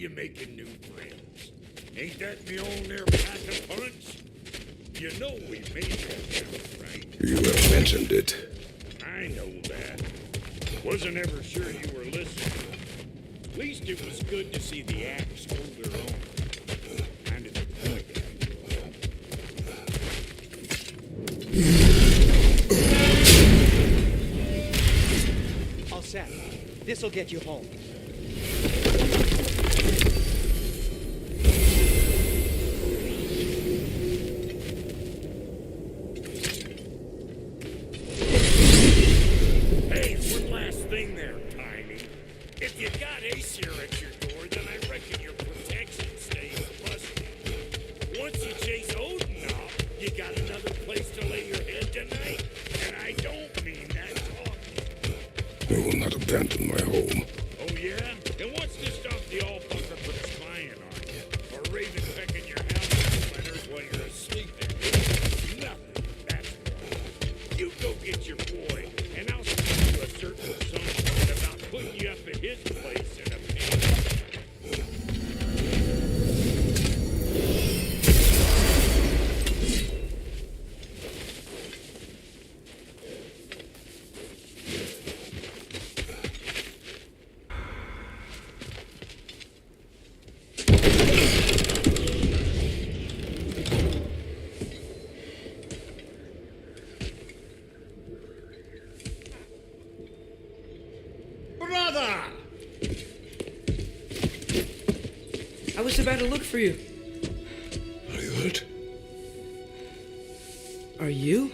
you making new friends. Ain't that me on there pack a punch? You know we made that deal, right? You have mentioned it. I know that. Wasn't ever sure you were listening. At least it was good to see the axe hold her own. Kind of the point. All set. This'll get you home. Hey, one last thing there, Tiny. If you got Aesir at your door, then I reckon your protection stays busted. Once you chase Odin off, you got another place to lay your head tonight? And I don't mean that talking. I will not abandon my home. Oh, yeah? And what's to stop the all-fucker from spying on you? Or Raven pecking your house planners while you're asleep in? Nothing. That's right. You go get your boy, and I'll speak to a certain someone about putting you up at his place in a pinch. Brother! I was about to look for you. Are you hurt? Are you?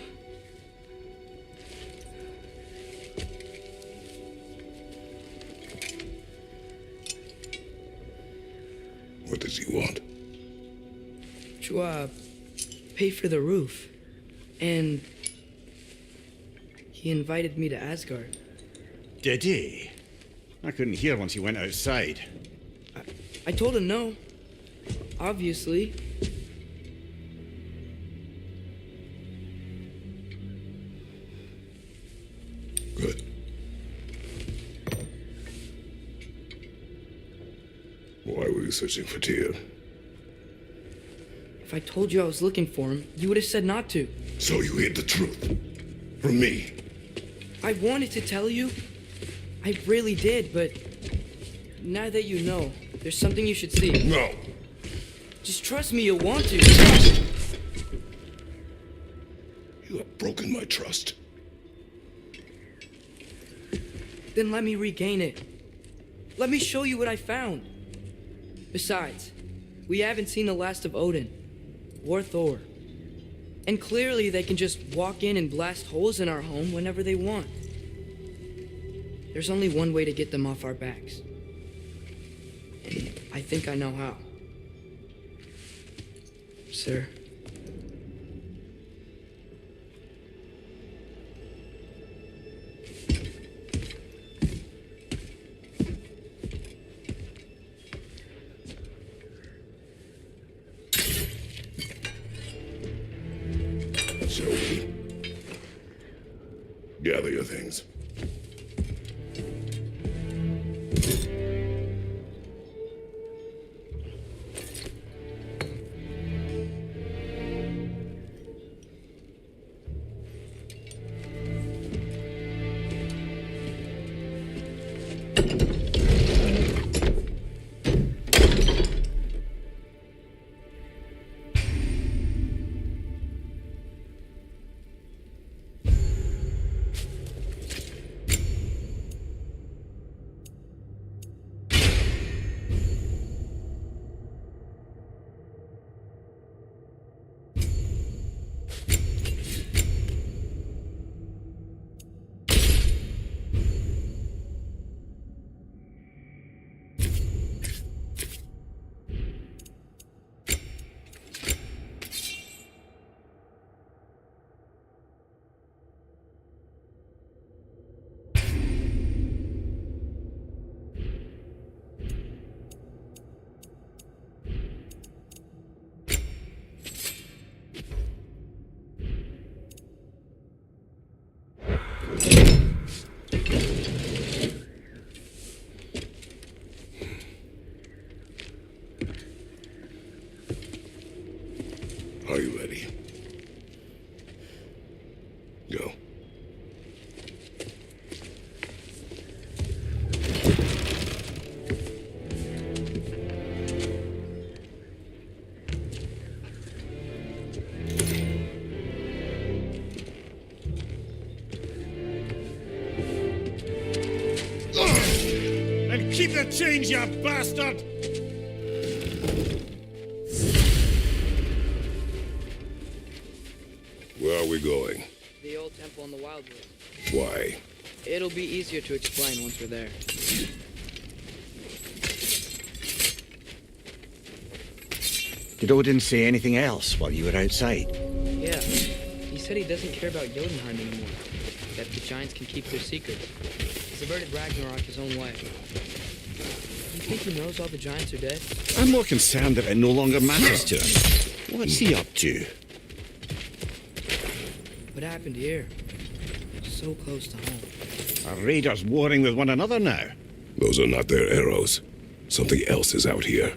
What does he want? To, pay for the roof. And he invited me to Asgard. Did he? I couldn't hear once he went outside. I told him no. Obviously. Good. Why were you searching for Tyr? If I told you I was looking for him, you would have said not to. So you hid the truth. From me. I wanted to tell you. I really did, but now that you know, there's something you should see. No. Just trust me, you'll want to. You have broken my trust. Then let me regain it. Let me show you what I found. Besides, we haven't seen the last of Odin or Thor. And clearly they can just walk in and blast holes in our home whenever they want. There's only one way to get them off our backs. And I think I know how. Sir. Shall we? Gather your things. Are you ready? Go. And keep the change, you bastard! Where are we going? The old temple in the Wildwood. Why? It'll be easier to explain once we're there. Did Odin say anything else while you were outside? Yeah, he said he doesn't care about Jotunheim anymore. That the giants can keep their secrets. He's averted Ragnarok his own way. You think he knows all the giants are dead? I'm more concerned that it no longer matters to him. What's he up to? What happened here? So close to home. Are raiders warring with one another now? Those are not their arrows. Something else is out here.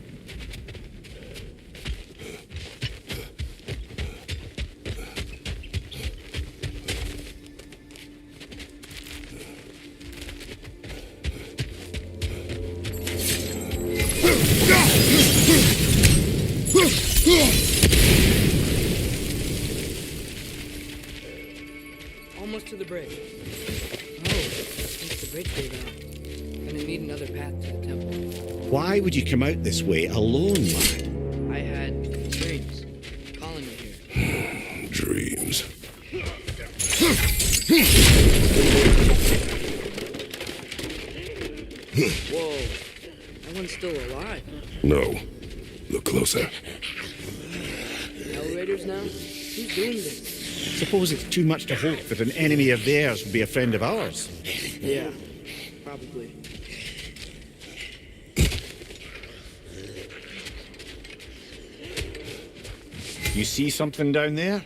Almost to the bridge. Oh, I think the bridge gave out. Gonna need another path to the temple. Why would you come out this way alone, man? I had dreams calling me here. Dreams. Whoa, that one's still alive. No. Look closer. Elevators now? Who's doing this? Suppose it's too much to hope that an enemy of theirs would be a friend of ours. Yeah, probably. You see something down there?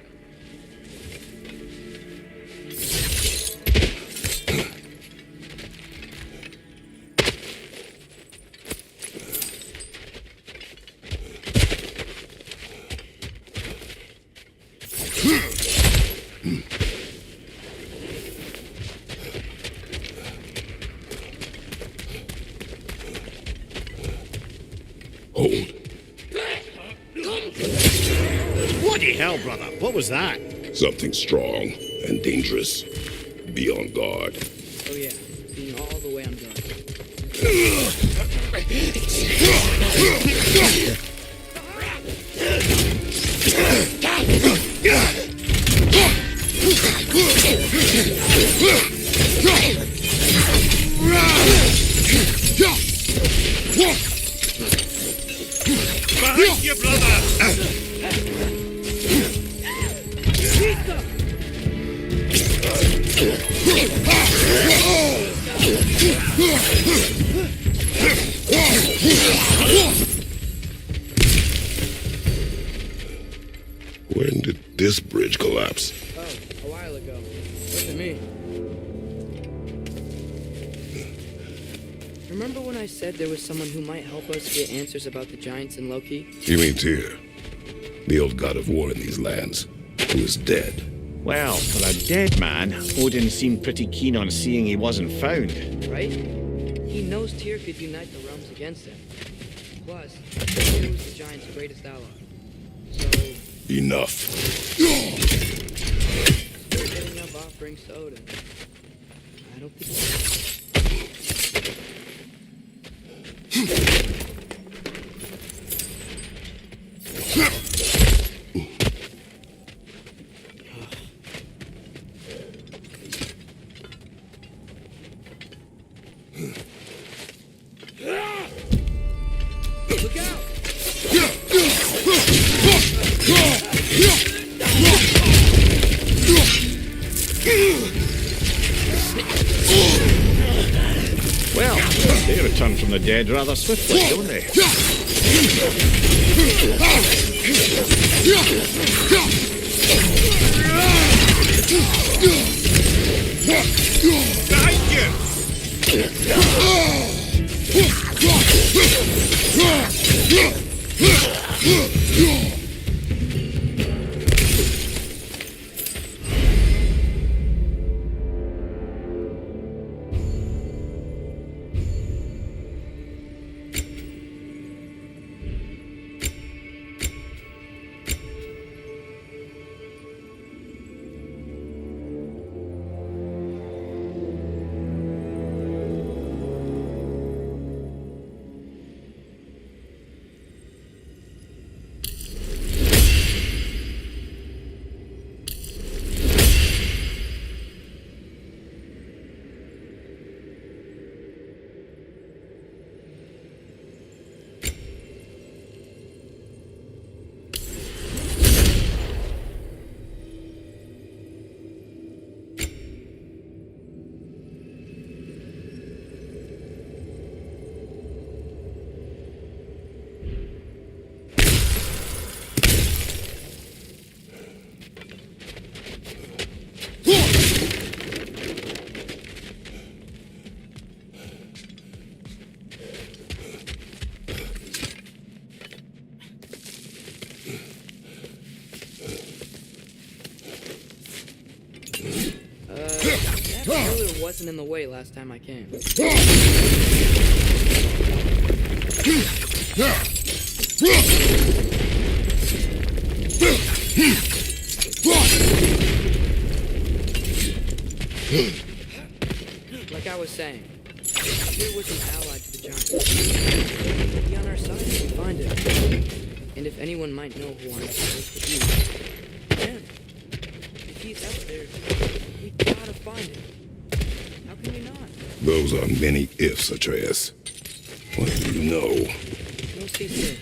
Hold. Bloody hell, brother. What was that? Something strong and dangerous. Be on guard. Oh yeah, being all the way on guard. Behind you, brother! When did this bridge collapse? Oh, a while ago. Wasn't me. Remember when I said there was someone who might help us get answers about the giants and Loki? You mean Tyr, the old god of war in these lands, who is dead. Well, for a dead man, Odin seemed pretty keen on seeing he wasn't found. Right? He knows Tyr could unite the realms against him. Plus, Tyr was the giant's greatest ally. So, Enough. still getting up offerings to Odin. I don't think... Look out! Well, they return from the dead rather swiftly, don't they? Behind you! wasn't in the way last time I came. Like I was saying, here was an ally to the giants. He'll be on our side if we find him. And if anyone might know who I'm supposed to be, him. If he's out there, we gotta find him. How can we not? Those are many ifs, Atreus. What do you know? We'll see soon.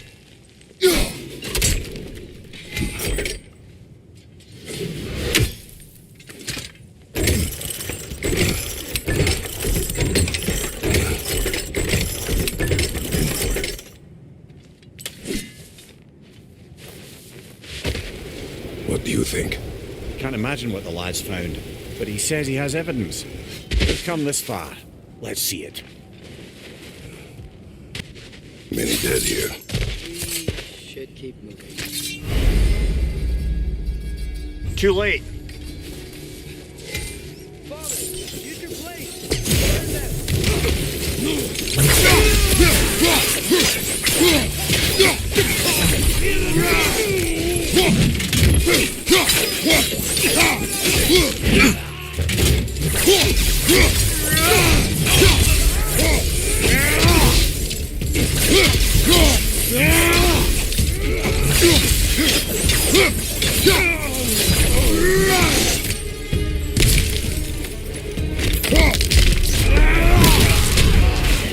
What do you think? Can't imagine what the lad's found, but he says he has evidence. We've come this far. Let's see it. Many dead here. We should keep moving. Too late. Father, use your blade. Burn them.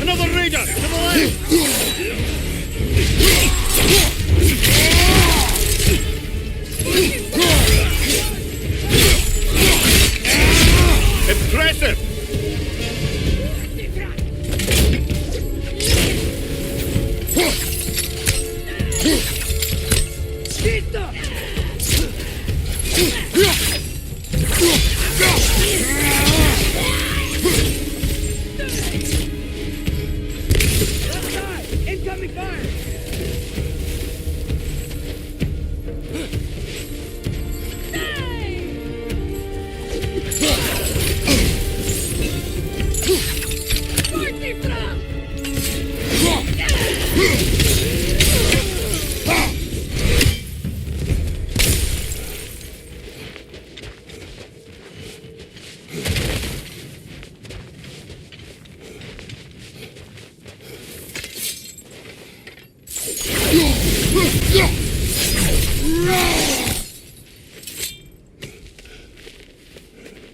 Another raider! To the left! Impressive! Left side! Incoming fire!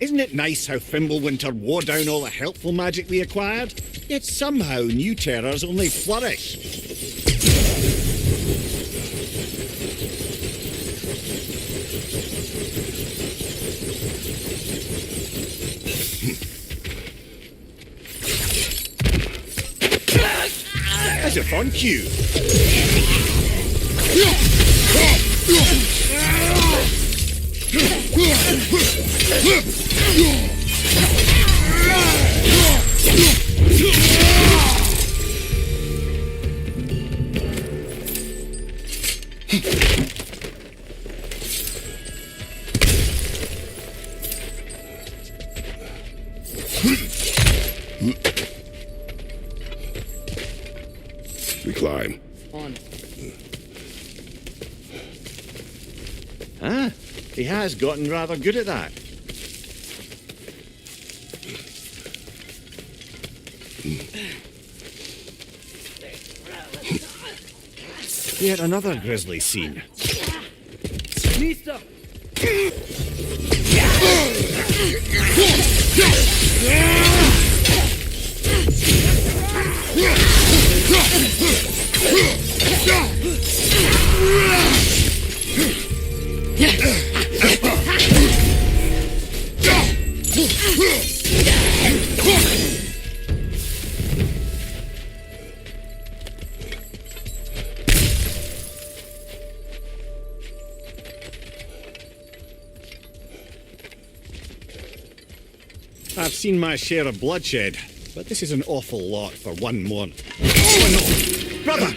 Isn't it nice how Fimbulwinter wore down all the helpful magic we acquired? Yet somehow new terrors only flourish. As if on cue. We climb. On. Ah, he has gotten rather good at that. Yet another grisly scene. Mista! I've seen my share of bloodshed, but this is an awful lot for one more. Oh no! Brother!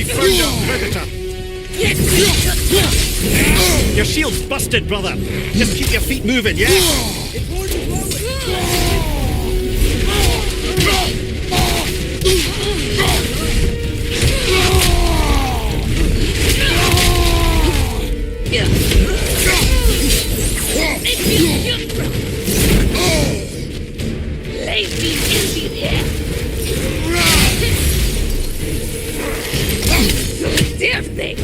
Found our predator! Your shield's busted, brother! Just keep your feet moving, yeah? It's more than Damn thing!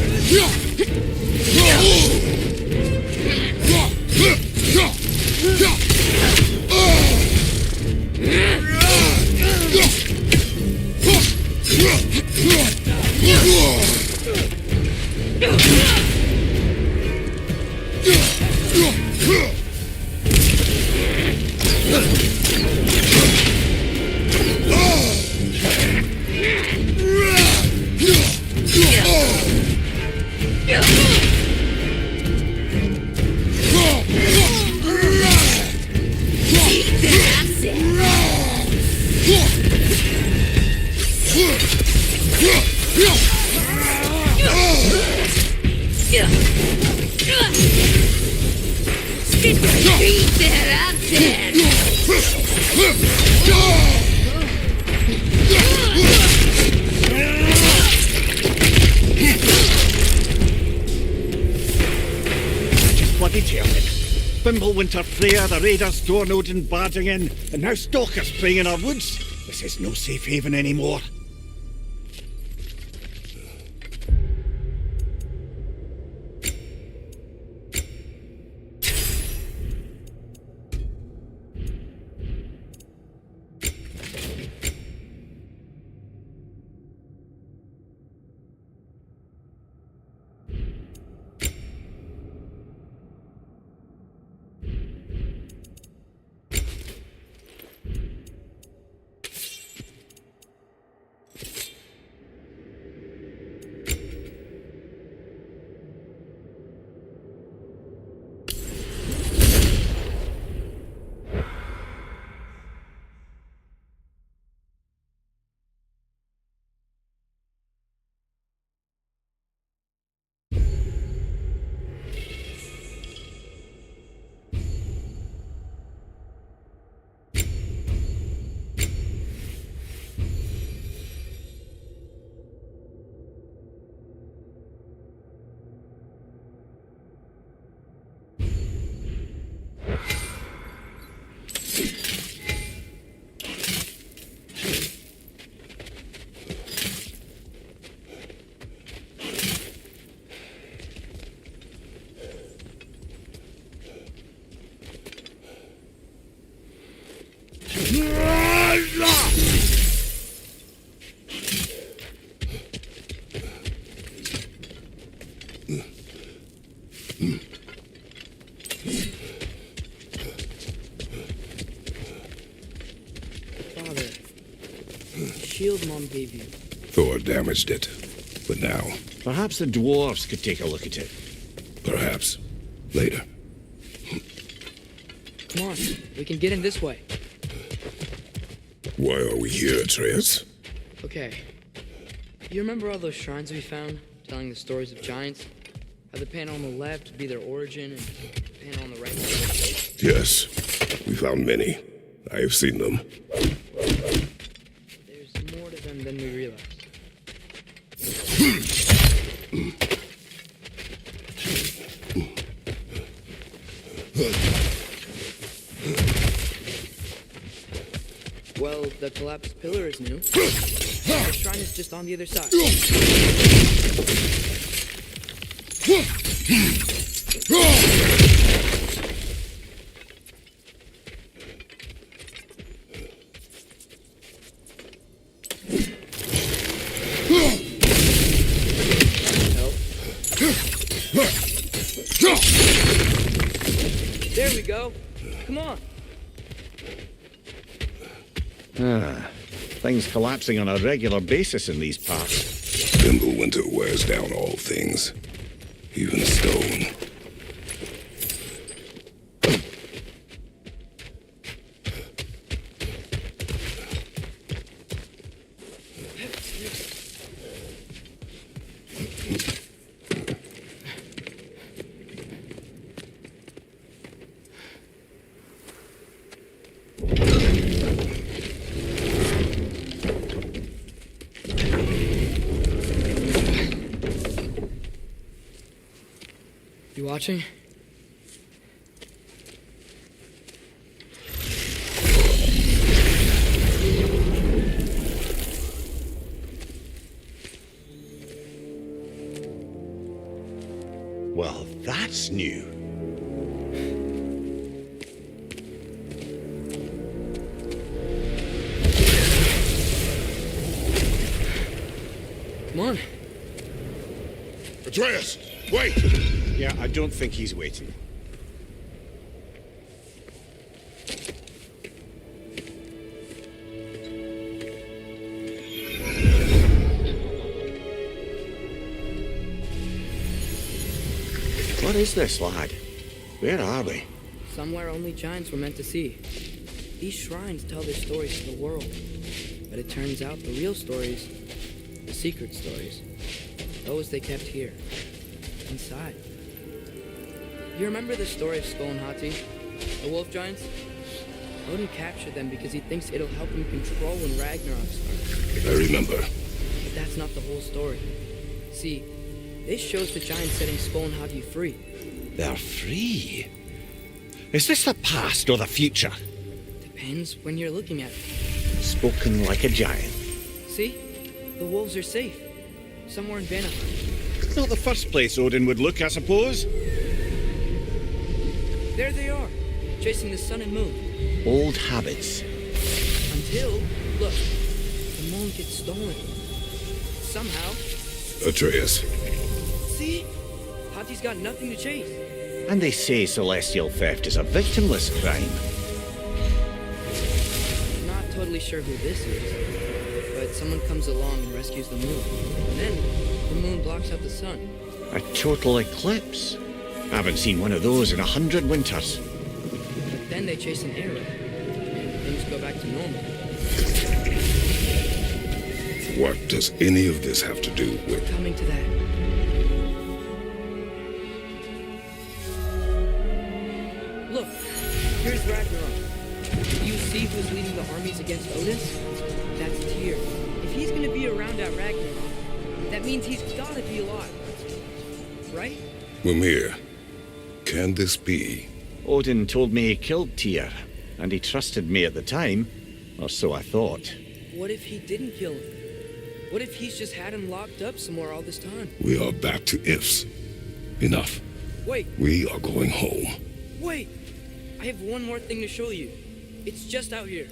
Bloody tell it. Fimbulwinter Freya, the raiders, Thor and Odin barging in, and now stalkers playing in our woods. This is no safe haven anymore. Father, shield Mom gave you. Thor damaged it. But now, Perhaps the dwarves could take a look at it. perhaps, later. Come on, we can get in this way. Why are we here, Atreus? Okay. You remember all those shrines we found, telling the stories of giants? How the panel on the left would be their origin, and the panel on the right would be their fate? Yes, we found many. I have seen them. There's more to them than we realized. Well, the collapsed pillar is new. The shrine is just on the other side. There we go. Come on. Things collapsing on a regular basis in these parts. Fimbulwinter wears down all things, even stone. You watching? Well, that's new. Come on. Atreus, wait! Yeah, I don't think he's waiting. What is this, lad? Where are we? Somewhere only giants were meant to see. These shrines tell their stories to the world. But it turns out the real stories, the secret stories, those they kept here, inside. You remember the story of Skull and Hati, the wolf giants? Odin captured them because he thinks it'll help him control when Ragnarok starts. I remember. But that's not the whole story. See, this shows the giants setting Skull and Hati free. They're free. Is this the past or the future? Depends when you're looking at it. Spoken like a giant. See? The wolves are safe. Somewhere in Vanaheim. Not the first place Odin would look, I suppose. There they are, chasing the sun and moon. Old habits. Until, look, the moon gets stolen. Somehow. Atreus. See? Hati's got nothing to chase. And they say celestial theft is a victimless crime. Not totally sure who this is, but someone comes along and rescues the moon. And then, the moon blocks out the sun. A total eclipse. I haven't seen one of those in 100 winters. But then they chase an arrow, and things go back to normal. What does any of this have to do with... Coming to that. Look, here's Ragnarok. Do you see who's leading the armies against Odin? That's Tyr. If he's gonna be around at Ragnarok, that means he's gotta be alive. Right? Mimir, can this be? Odin told me he killed Tyr, and he trusted me at the time, or so I thought. What if he didn't kill him? What if he's just had him locked up somewhere all this time? We are back to ifs. Enough. Wait, We are going home. wait! I have one more thing to show you. It's just out here.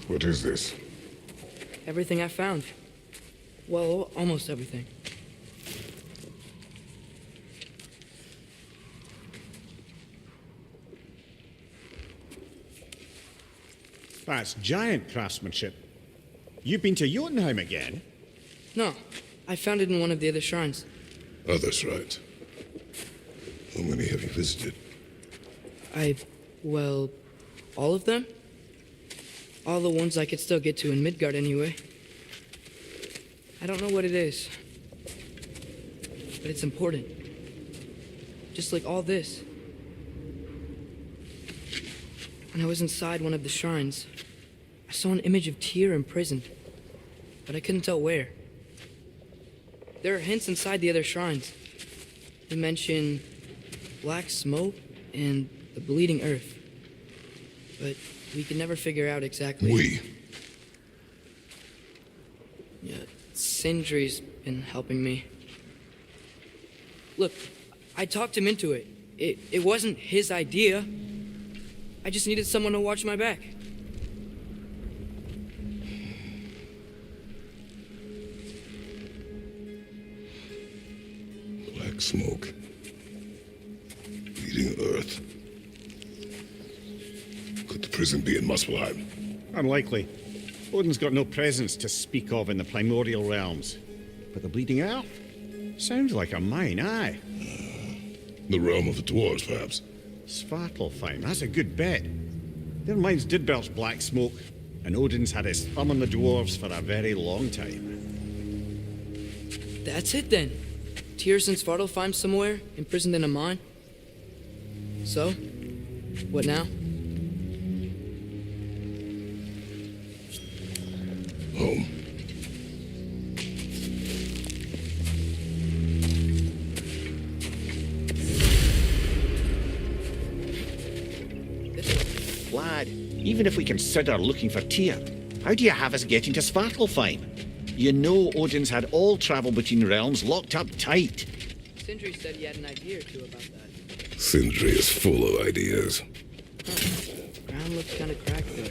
What is this? Everything I found. Well, almost everything. That's giant craftsmanship. You've been to Jotunheim again? No, I found it in one of the other shrines. Other shrines. How many have you visited? Well, all of them? All the ones I could still get to in Midgard anyway. I don't know what it is, but it's important. Just like all this. When I was inside one of the shrines, I saw an image of Tyr imprisoned, but I couldn't tell where. There are hints inside the other shrines. They mention black smoke and the bleeding earth, but we could never figure out exactly. We. Yeah, Sindri's been helping me. Look, I talked him into it. It wasn't his idea. I just needed someone to watch my back. Black smoke. Bleeding earth. Could the prison be in Muspelheim? Unlikely. Odin's got no presence to speak of in the primordial realms. But the Bleeding Earth? Sounds like a mine, aye. The realm of the dwarves, perhaps. Svartalfheim, that's a good bet. Their mines did belch black smoke, and Odin's had his thumb on the dwarves for a very long time. That's it then. Tyr's in Svartalfheim somewhere, imprisoned in a mine. So, what now? Lad, even if we consider looking for Tyr, how do you have us getting to Svartalfheim? You know Odin's had all travel between realms locked up tight. Sindri said he had an idea or two about that. Sindri is full of ideas. Ground looks kind of cracked there.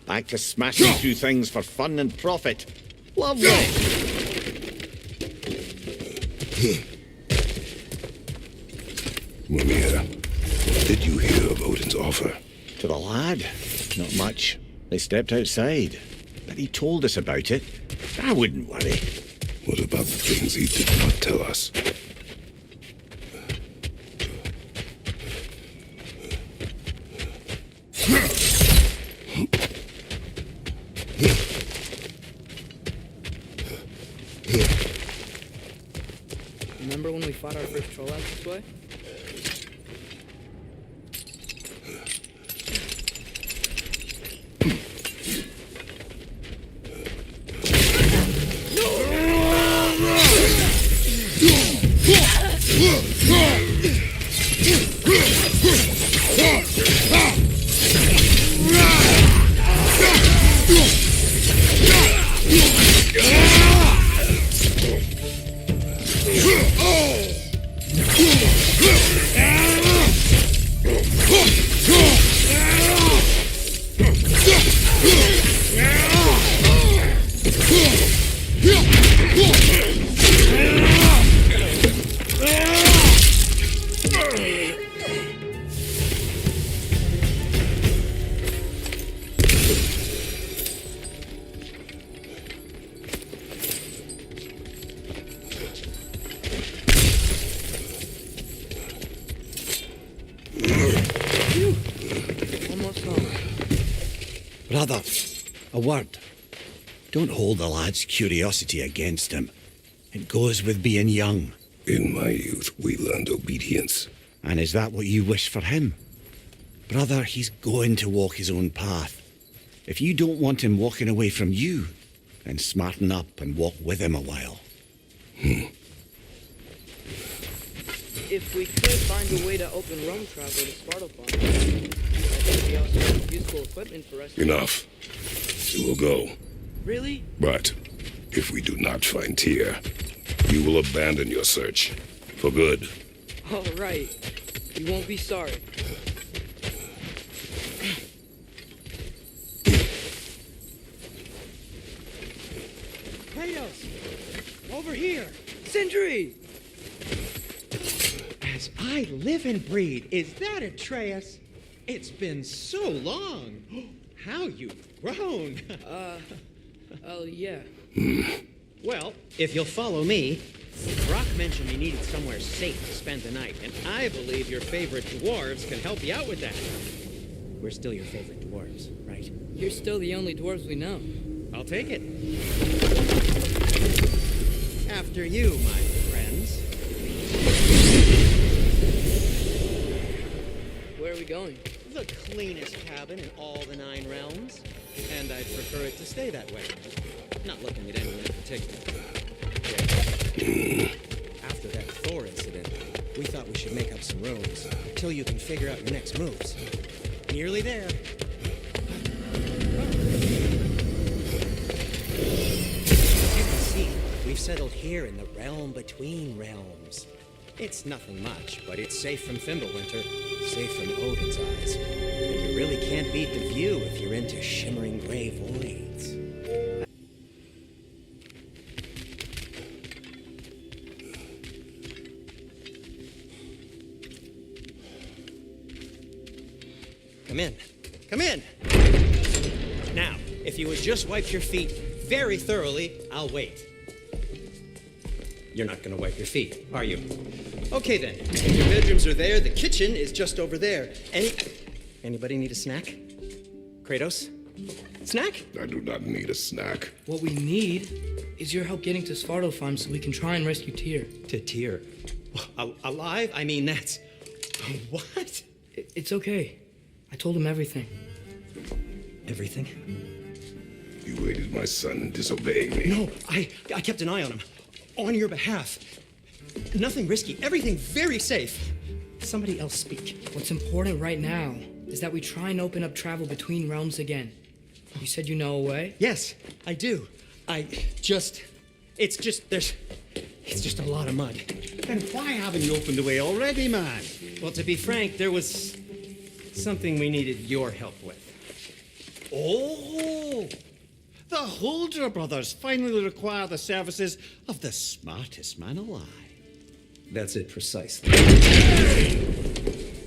Back to smashing through things for fun and profit. Lovely. Mimir, what did you hear of Odin's offer? To the lad? Not much. They stepped outside. But he told us about it. I wouldn't worry. What about the things he did not tell us? Remember when we fought our first troll out this way? Brother, a word. Don't hold the lad's curiosity against him. It goes with being young. In my youth, we learned obedience. And is that what you wish for him? Brother, he's going to walk his own path. If you don't want him walking away from you, then smarten up and walk with him a while. If we could find a way to open roam travel to Svartalfheim, I think we also have useful equipment for us. Enough. We will go. Really? But if we do not find Tyr, you will abandon your search. For good. All right. You won't be sorry. Kratos! Over here! Sindri! As I live and breathe, is that Atreus? It's been so long. How you've grown. Oh, yeah. Well, if you'll follow me, Brock mentioned you needed somewhere safe to spend the night, and I believe your favorite dwarves can help you out with that. We're still your favorite dwarves, right? You're still the only dwarves we know. I'll take it. After you, my friends. Where are we going? The cleanest cabin in all the 9 realms. And I'd prefer it to stay that way. Not looking at anyone in particular. After that Thor incident, we thought we should make up some rooms until you can figure out your next moves. Nearly there. As you can see, we've settled here in the realm between realms. It's nothing much, but it's safe from Fimbulwinter, safe from Odin's eyes. And you really can't beat the view if you're into shimmering gray voids. Come in. Come in! Now, if you would just wipe your feet very thoroughly, I'll wait. You're not gonna wipe your feet, are you? Okay then. Your bedrooms are there. The kitchen is just over there. Anybody need a snack? Kratos? Snack? I do not need a snack. What we need is your help getting to Svartalfheim so we can try and rescue Tyr. To Tyr. Alive? I mean, that's... What? It's okay. I told him everything. Everything? You aided my son in disobeying me. No, I kept an eye on him. On your behalf. Nothing risky. Everything very safe. Somebody else speak. What's important right now is that we try and open up travel between realms again. You said you know a way? Yes, I do. It's just a lot of mud. Then why haven't you opened the way already, man? Well, to be frank, there was something we needed your help with. Oh! The Holder brothers finally require the services of the smartest man alive. That's it precisely.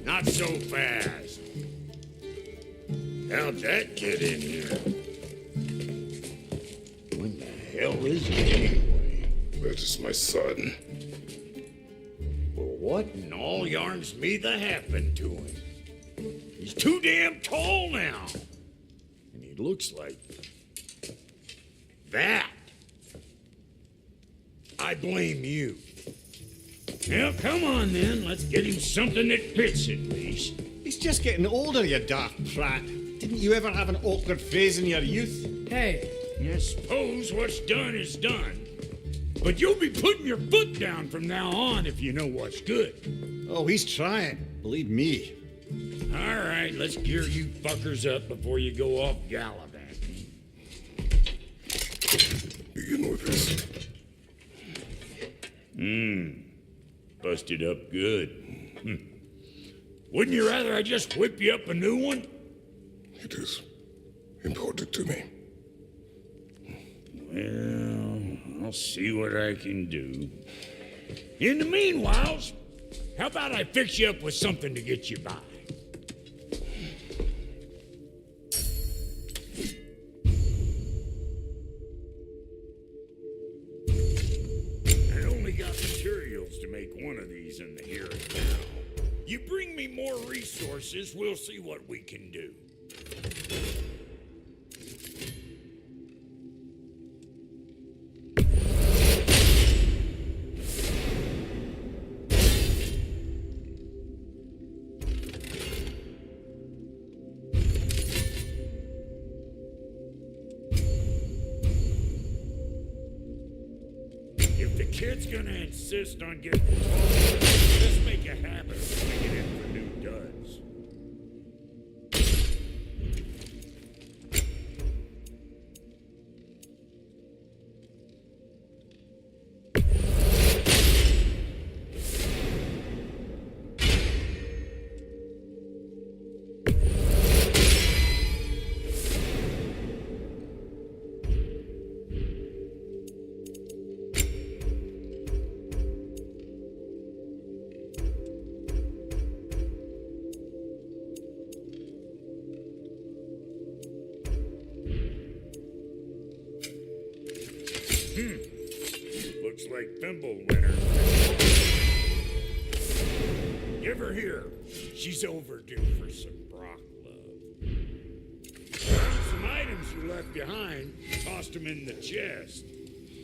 Not so fast. How'd that get in here? What the hell is it anyway? That is my son. Well, what in all yarns me that happened to him? He's too damn tall now. And he looks like that. I blame you. Well, come on then. Let's get him something that fits at least. He's just getting older, you daft prat. Didn't you ever have an awkward phase in your youth? Hey, I suppose what's done is done. But you'll be putting your foot down from now on if you know what's good. Oh, he's trying. Believe me. All right, let's gear you fuckers up before you go off gallivanting. Begin with this. Busted up good. Wouldn't you rather I just whip you up a new one? It is important to me. Well, I'll see what I can do. In the meanwhile, how about I fix you up with something to get you by? I only got materials to make one of these in the here and now. You bring me more resources, we'll see what we can do. If the kid's gonna insist on getting taller, let's make a habit of swinging in for new duds. Looks like Thimble winner. Give her here. She's overdue for some Brock love. Some items you left behind, tossed them in the chest.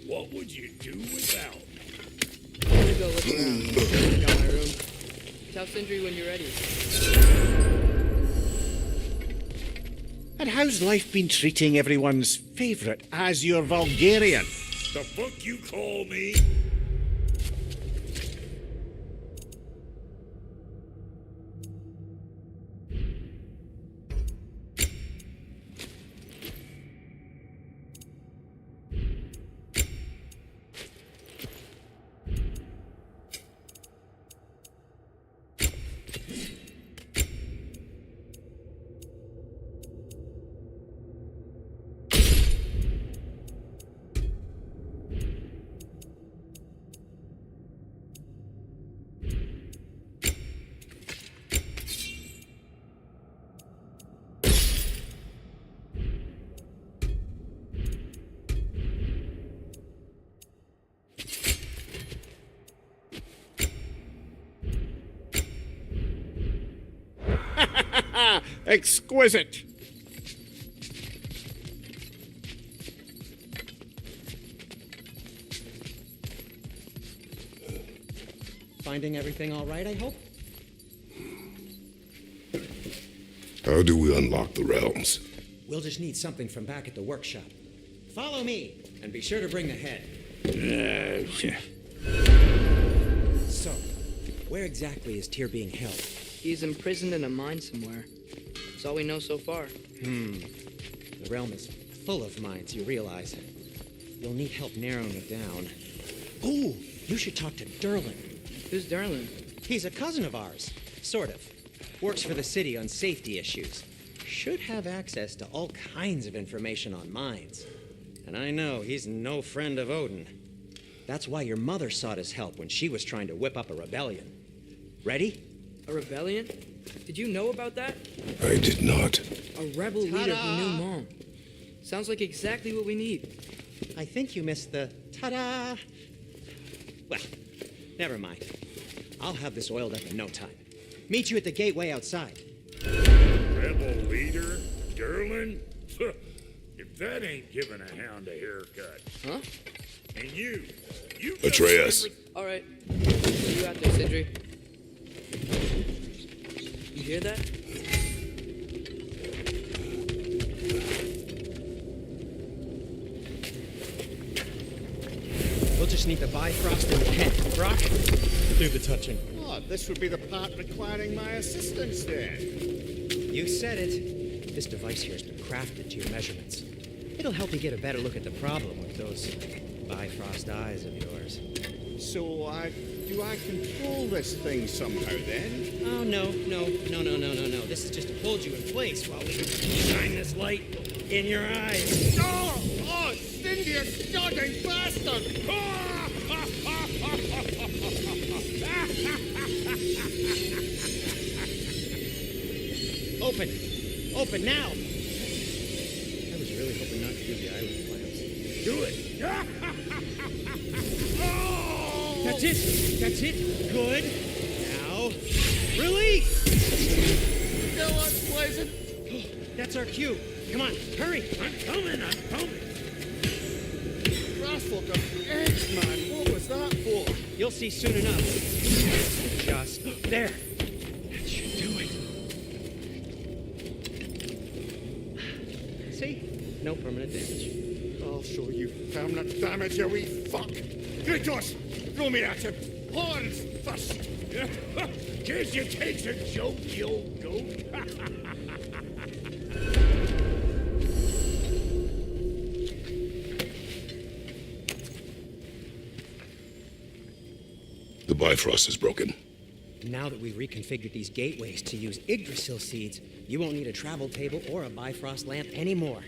What would you do without? I'm gonna go look around. Got my room. Tell Sindri when you're ready. And how's life been treating everyone's favourite Azure Vulgarian? The fuck you call me? Exquisite! Finding everything all right, I hope? How do we unlock the realms? We'll just need something from back at the workshop. Follow me, and be sure to bring the head. So, where exactly is Tyr being held? He's imprisoned in a mine somewhere. That's all we know so far. The realm is full of mines, you realize. You'll need help narrowing it down. Ooh, you should talk to Durlin. Who's Darlin? He's a cousin of ours, sort of. Works for the city on safety issues. Should have access to all kinds of information on mines. And I know he's no friend of Odin. That's why your mother sought his help when she was trying to whip up a rebellion. Ready? A rebellion? Did you know about that? I did not. A rebel leader who knew Mom. Sounds like exactly what we need. I think you missed the ta-da. Well, never mind. I'll have this oiled up in no time. Meet you at the gateway outside. Rebel leader? Durlin? If that ain't giving a hound a haircut. Huh? And you Atreus. All right. See you out there, Sindri. You hear that? We'll just need the Bifrost and the head. Brock, do the touching. Oh, this would be the part requiring my assistance then. You said it. This device here has been crafted to your measurements. It'll help you get a better look at the problem with those Bifrost eyes of yours. So, do I control this thing somehow then? Oh, no. This is just to hold you in place while we shine this light in your eyes. Oh, Cindy, you stunning bastard! Open now! I was really hoping not to do the island plans. do it. That's it. Good. Now, release! Go on, Blazin'. That's our cue. Come on, hurry. I'm coming. That's like an egg, man. What was that for? You'll see soon enough. Just there. That should do it. See? No permanent damage. I'll show you permanent damage, you wee fuck. Kratos, throw me at him. Horns first. Guess you takes a joke, you old goat. The Bifrost is broken. Now that we've reconfigured these gateways to use Yggdrasil seeds, you won't need a travel table or a Bifrost lamp anymore.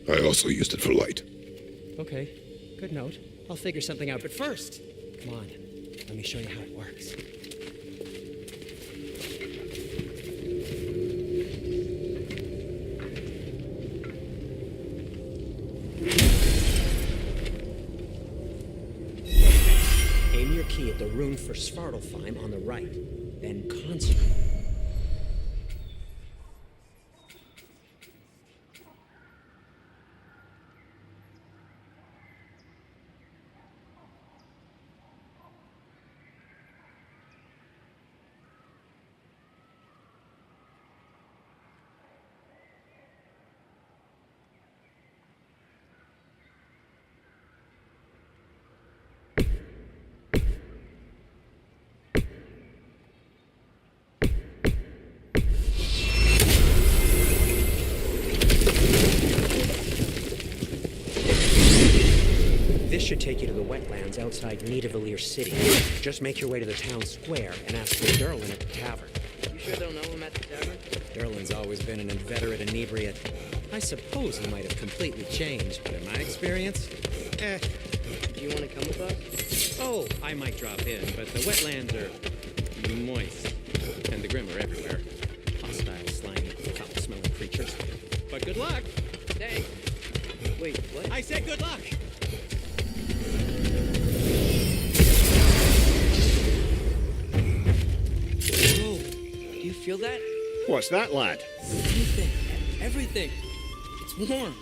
I also used it for light. Okay, good note. I'll figure something out, but first, come on, let me show you how it works. Aim your key at the rune for Svartalfheim on the right, then concentrate. This should take you to the wetlands outside Nidavellir City. Just make your way to the town square and ask for Durlin at the tavern. You sure they'll know him at the tavern? Durlin's always been an inveterate inebriate. I suppose he might have completely changed, but in my experience, Do you want to come with us? Oh, I might drop in, but the wetlands are moist, and the Grim are everywhere. Hostile, slimy, foul-smelling creatures. But good luck! Thanks. Wait, what? I said good luck! Whoa, do you feel that? What's that, lad? Anything. Everything. It's warm.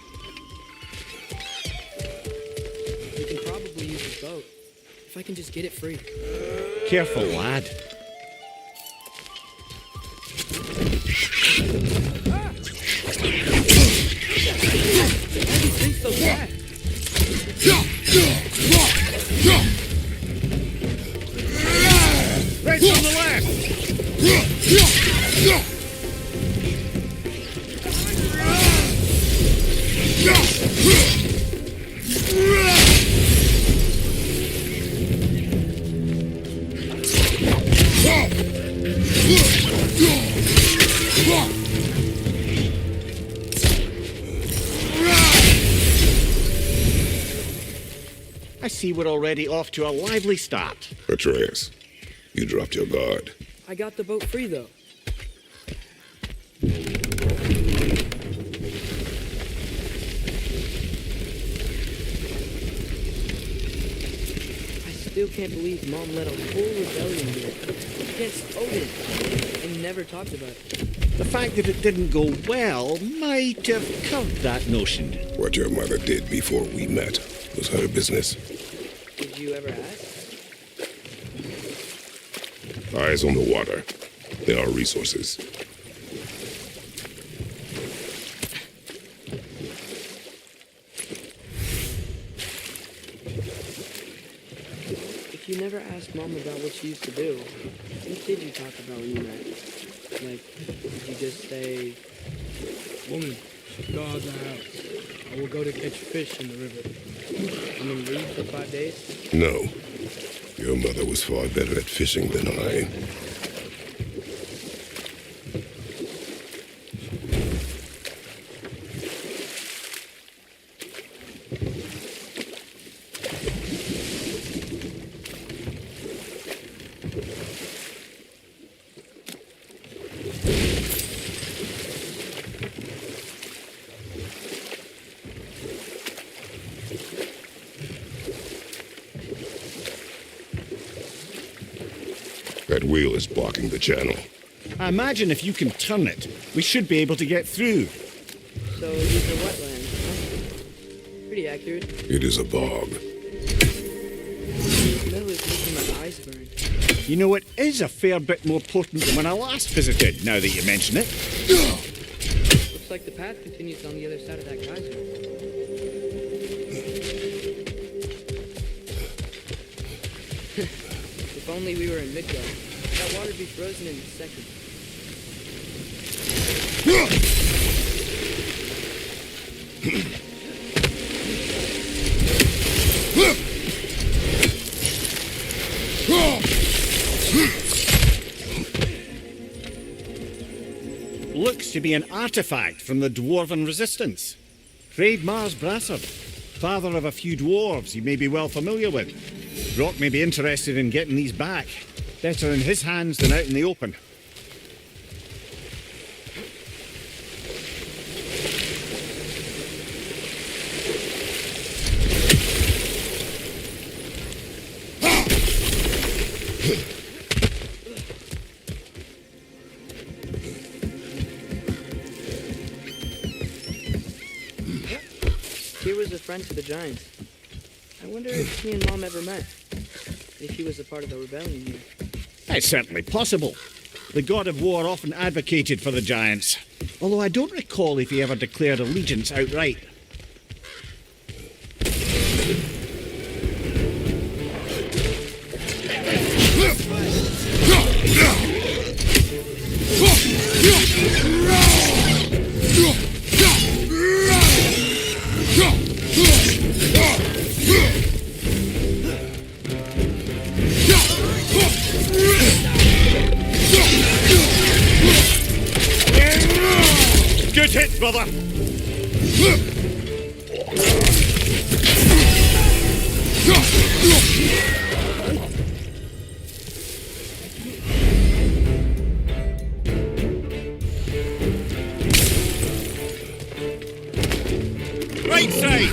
We can probably use the boat. If I can just get it free. Careful, lad. Everything I see we're already off to a lively start. Atreus, you dropped your guard. I got the boat free, though. I still can't believe Mom led a whole rebellion here against Odin and never talked about it. The fact that it didn't go well might have curbed that notion. What your mother did before we met was her business. Did you ever ask? Eyes on the water. There are resources. If you never asked Mom about what she used to do, what did you talk about when you met? Like, did you just say, "Woman, go out of the house. I will go to catch fish in the river. I'm in leave for 5 days"? No. Your mother was far better at fishing than I. That wheel is blocking the channel. I imagine if you can turn it, we should be able to get through. So these are wetlands, huh? Pretty accurate. It is a bog. The smell is making my eyes burn. You know, it is a fair bit more potent than when I last visited, now that you mention it. Looks like the path continues on the other side of that geyser. If only we were in Midgard. That water'd be frozen in seconds. Looks to be an artifact from the Dwarven Resistance. Hreidmar's Brassard, father of a few dwarves you may be well familiar with. Brock may be interested in getting these back. Better in his hands than out in the open. Here was a friend to the giants. I wonder if he and Mom ever met. If he was a part of the rebellion here. It's certainly possible. The god of war often advocated for the giants, although I don't recall if he ever declared allegiance outright. Good hit, brother! Right side!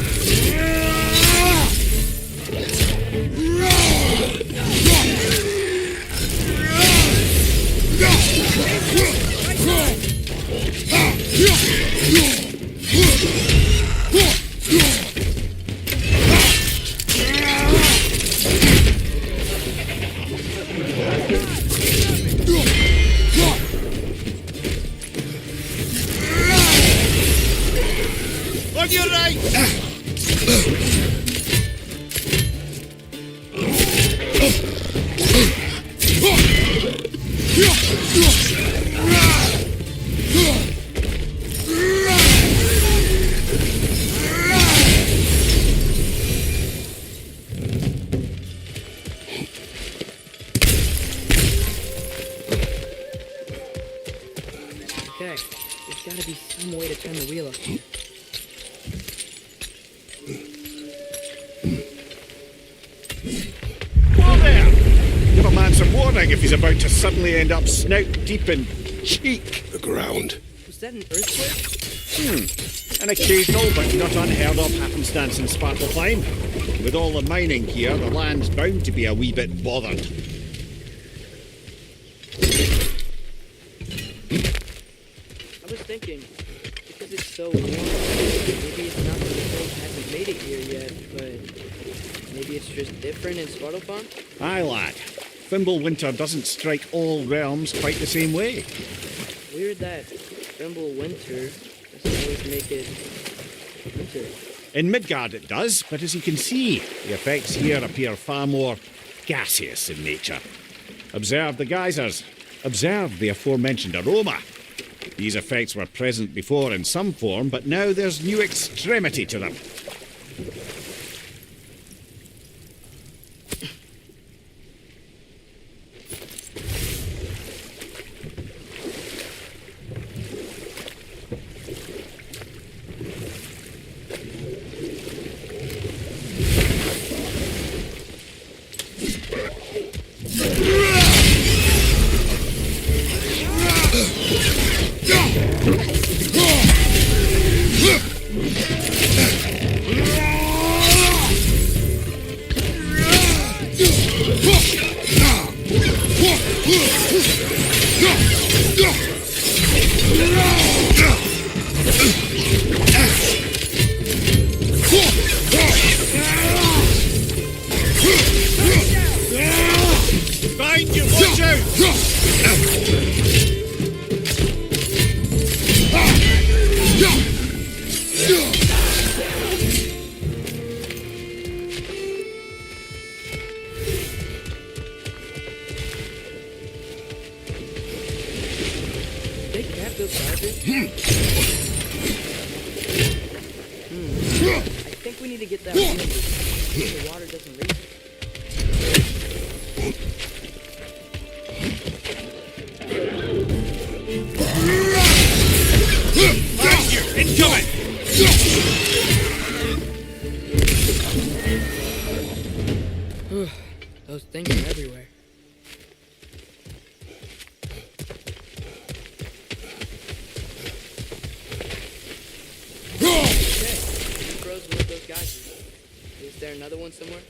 On your right! Okay, there's gotta be some way to turn the wheel up. warning if he's about to suddenly end up snout deep in cheek. The ground. Was that an earthquake? An occasional but not unheard of happenstance in Svartalfheim. With all the mining here, the land's bound to be a wee bit bothered. I was thinking, because it's so warm, maybe it's not that the cold hasn't made it here yet, but maybe it's just different in Svartalfheim? Aye, lad. Fimbulwinter doesn't strike all realms quite the same way. Weird that Fimbulwinter doesn't always make it winter. In Midgard it does, but as you can see, the effects here appear far more gaseous in nature. Observe the geysers. Observe the aforementioned aroma. These effects were present before in some form, but now there's new extremity to them. Behind you, watch out! They grabbed those garbage? I think we need to get that wind so the water doesn't leak. Behind you! Incoming! Those things are everywhere. Who froze one of those guys? Is there another one somewhere?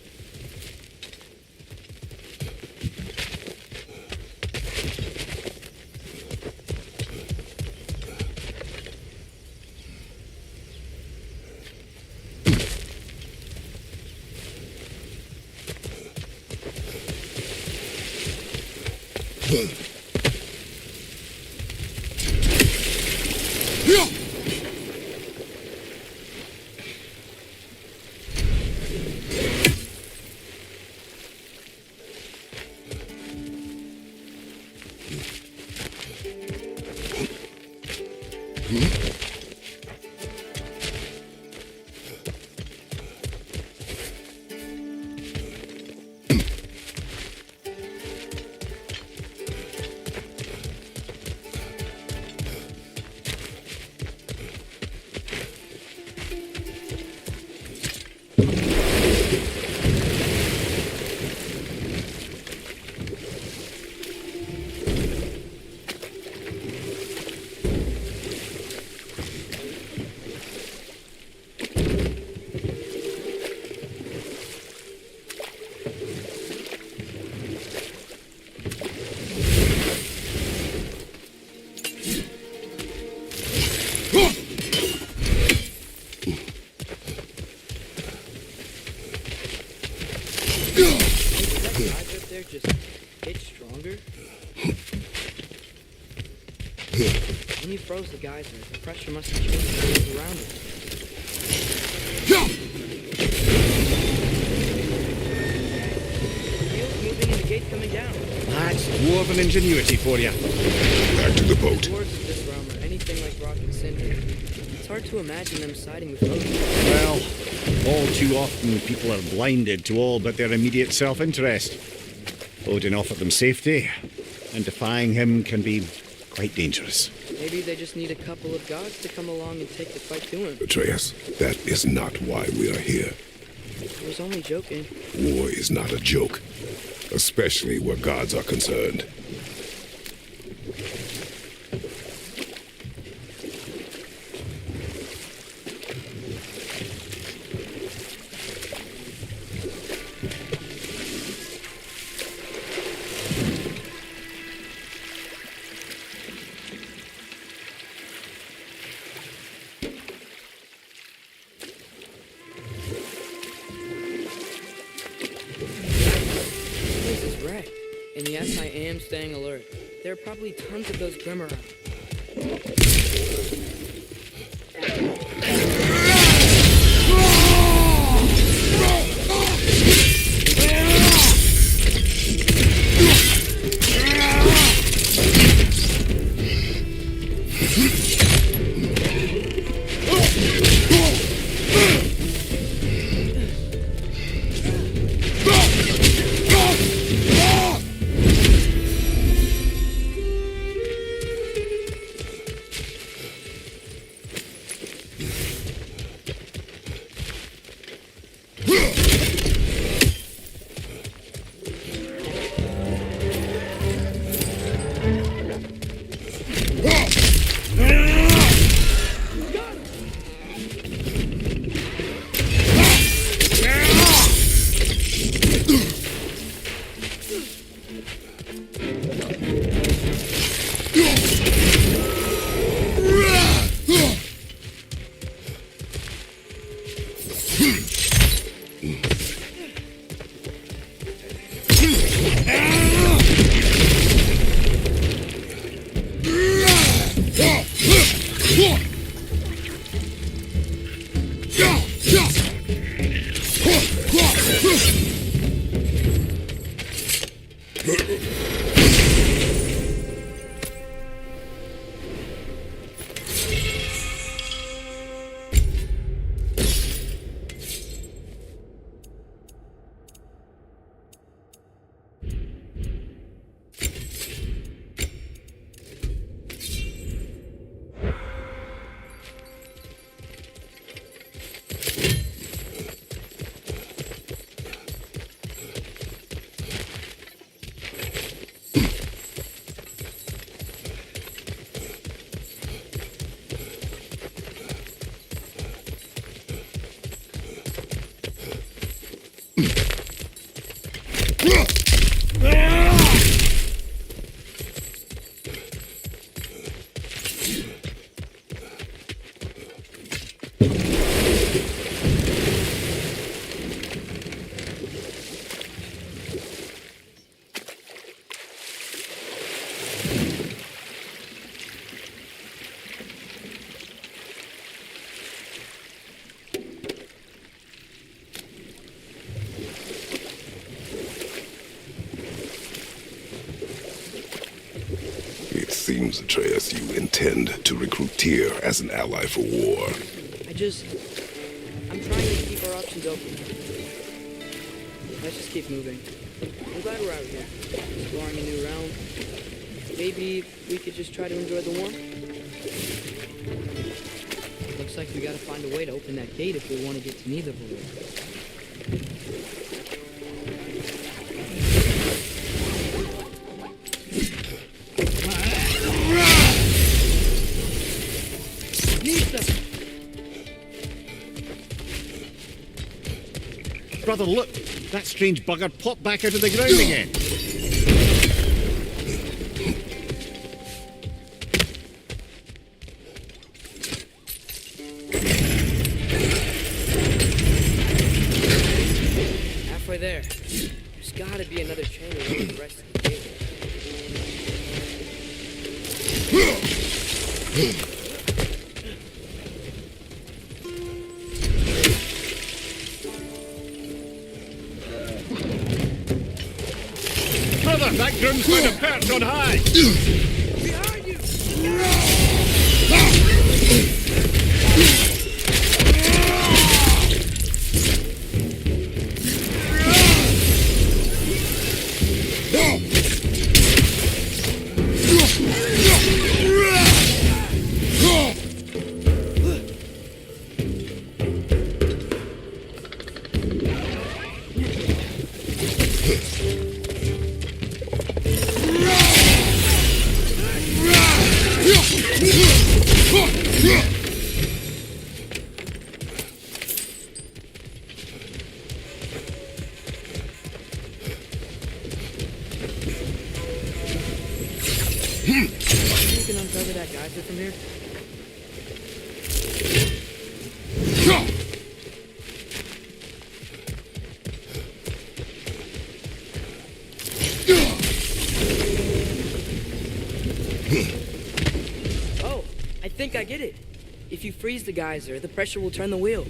There just get stronger? When you froze the geyser, the pressure must have changed the world around it. The wheel's moving and the gate coming down. That's dwarven ingenuity for you. Back to the boat. Dwarves of this realm are anything like Rock and Cinder. It's hard to imagine them siding with Odin. Well, all too often people are blinded to all but their immediate self-interest. Odin offered them safety, and defying him can be quite dangerous. Maybe they just need a couple of gods to come along and take the fight to him. Atreus, that is not why we are here. I was only joking. War is not a joke. especially where gods are concerned. This is wrecked. And yes, I am staying alert. There are probably tons of those Grim around. It seems, Atreus, you intend to recruit Tyr as an ally for war. I'm trying to keep our options open. Let's just keep moving. I'm glad we're out here, exploring a new realm. Maybe we could just try to enjoy the warmth. Looks like we gotta find a way to open that gate if we want to get to Nidavellir. Brother, look! That strange bugger popped back out of the ground again. Halfway there. There's gotta be another chain around the rest of the gate. Brother, that groom's found a perch on high! Behind you! You can uncover that geyser from here? Oh, I think I get it. If you freeze the geyser, the pressure will turn the wheel.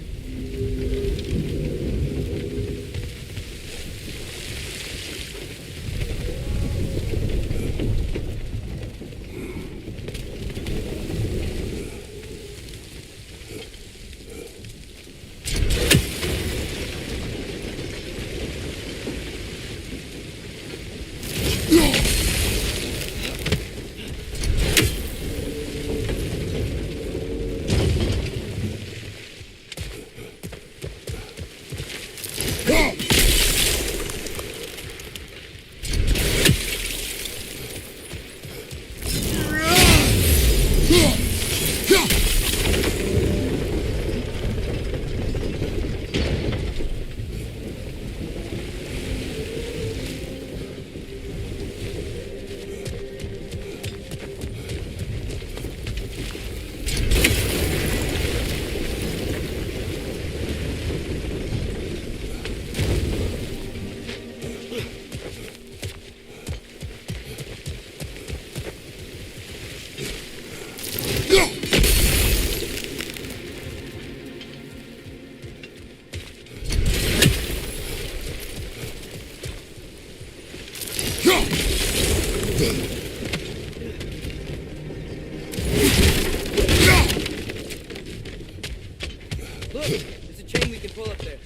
Look, there's a chain we can pull up there.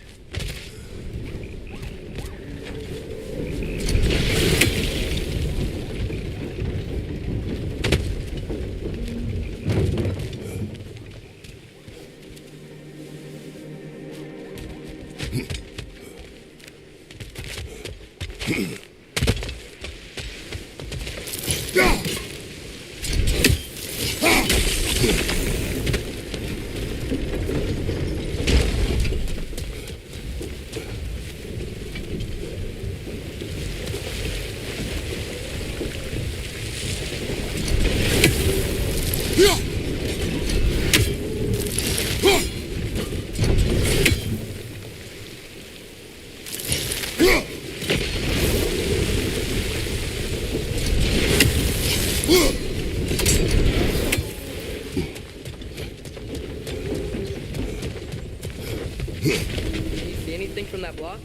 Do you see anything from that block?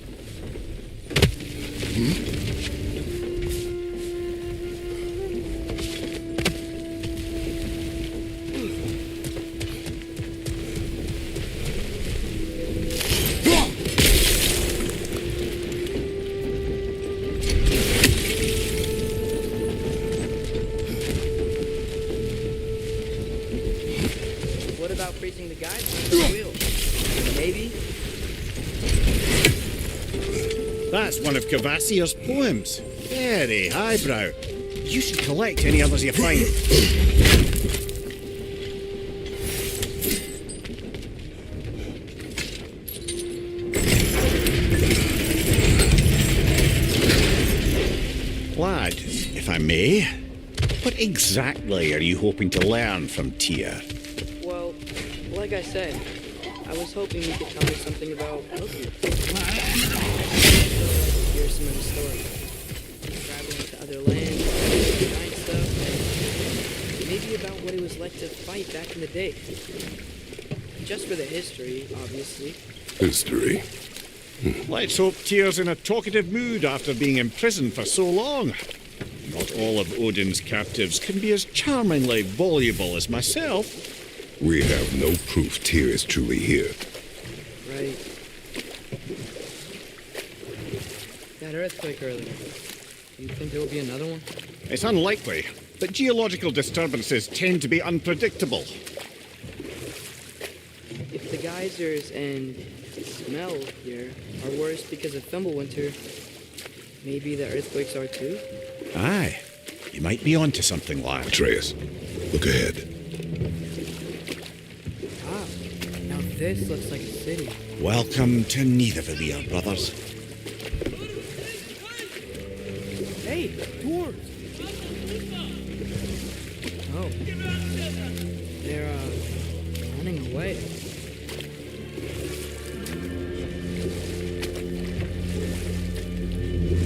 What about freezing the guide on the wheel? Maybe? That's one of Kvasir's poems. Very highbrow. You should collect any others you find. Lad, if I may, what exactly are you hoping to learn from Tyr? Well, like I said, I was hoping you could tell me something about Baldur. Hear some of the story. Traveling to other lands, giant stuff, and maybe about what it was like to fight back in the day. Just for the history, obviously. History. Let's hope Tyr's in a talkative mood after being imprisoned for so long. Not all of Odin's captives can be as charmingly voluble as myself. We have no proof Tyr is truly here. Right. That earthquake earlier. Do you think there will be another one? It's unlikely, but geological disturbances tend to be unpredictable. If the geysers and smell here are worse because of Fimbulwinter, maybe the earthquakes are too? Aye, you might be onto something, lad. Atreus, look ahead. Ah, now this looks like a city. Welcome to Nidavellir, brothers. Hey, dwarves! Oh. They're, running away.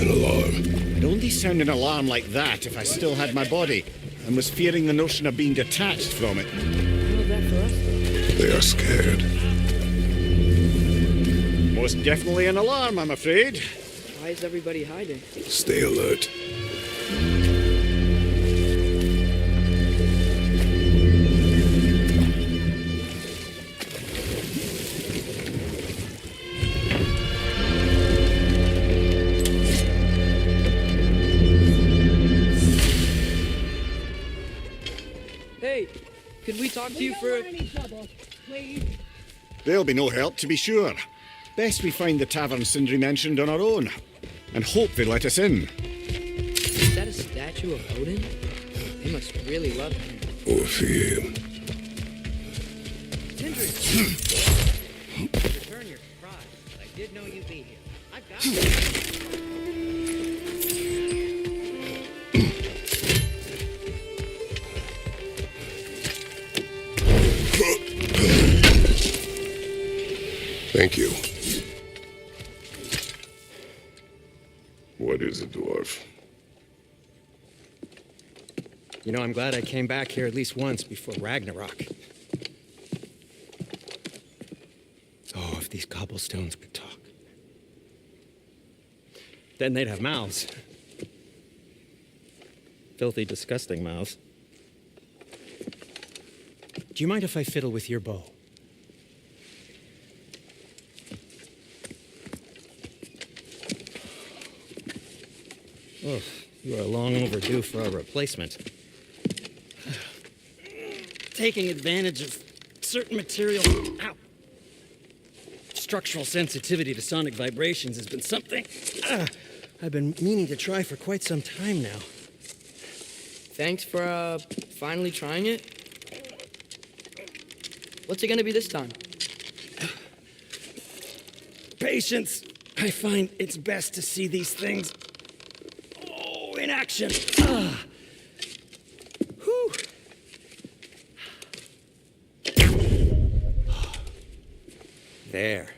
An alarm. I'd only sound an alarm like that if I still had my body and was fearing the notion of being detached from it. How's that for us? They are scared. Most definitely an alarm, I'm afraid. Why is everybody hiding? Stay alert. Hey, could we talk to you for... There'll be no help, to be sure. Best we find the tavern Sindri mentioned on our own, and hope they let us in. Is that a statue of Odin? They must really love him. Or fear him. Sindri! Return your surprise. I did know you'd be here. I've got you. Thank you. What is a dwarf? You know, I'm glad I came back here at least once before Ragnarok. Oh, if these cobblestones could talk. Then they'd have mouths. Filthy, disgusting mouths. Do you mind if I fiddle with your bow? Oh, you are long overdue for a replacement. Taking advantage of certain material. Ow! Structural sensitivity to sonic vibrations has been something I've been meaning to try for quite some time now. Thanks for, finally trying it. What's it gonna be this time? Patience. I find it's best to see these things in action. Whew. There.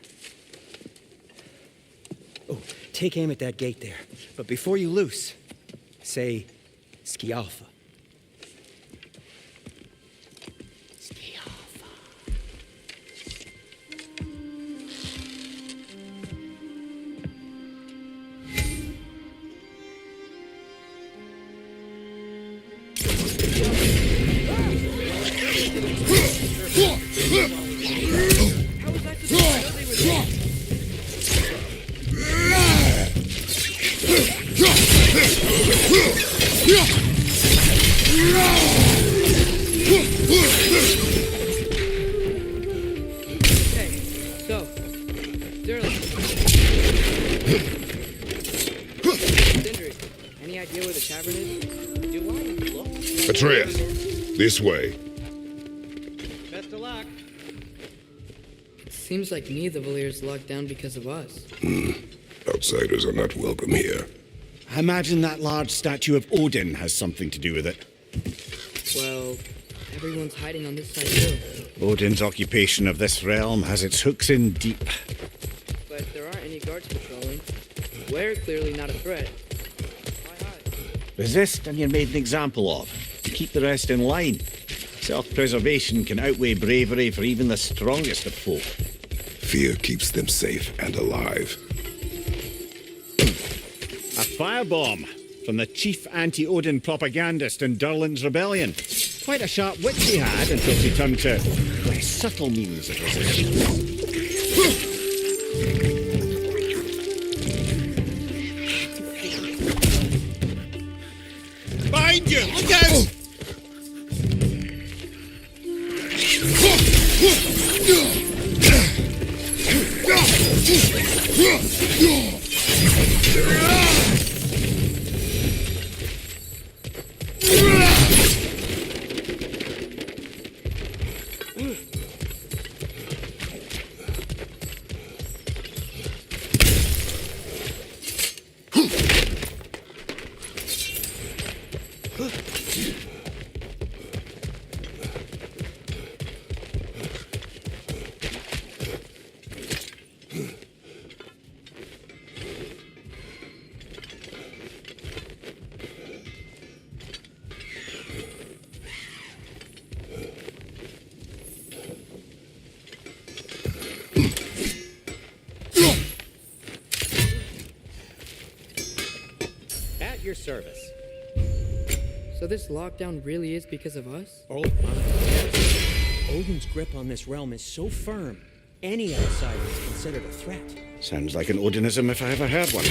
Oh, take aim at that gate there. But before you loose, say Skialfa. Skialfa. How was I supposed to know they were there? Hey, so, Sterling. Sindri, any idea where the tavern is? Do I look? Atreus, this way. Best of luck. Seems like neither Valyr's locked down because of us. Outsiders are not welcome here. I imagine that large statue of Odin has something to do with it. Well, everyone's hiding on this side too. Odin's occupation of this realm has its hooks in deep. But there aren't any guards patrolling. We're clearly not a threat. Why hide? Resist and you're made an example of. Keep the rest in line. Self-preservation can outweigh bravery for even the strongest of folk. Fear keeps them safe and alive. A firebomb from the chief anti-Odin propagandist in Durlin's rebellion. Quite a sharp wit he had until he turned to less subtle means of resistance. Behind you! Look out! your service. So this lockdown really is because of us? Oh, Odin's grip on this realm is so firm, any outsider is considered a threat. Sounds like an Odinism if I ever heard one.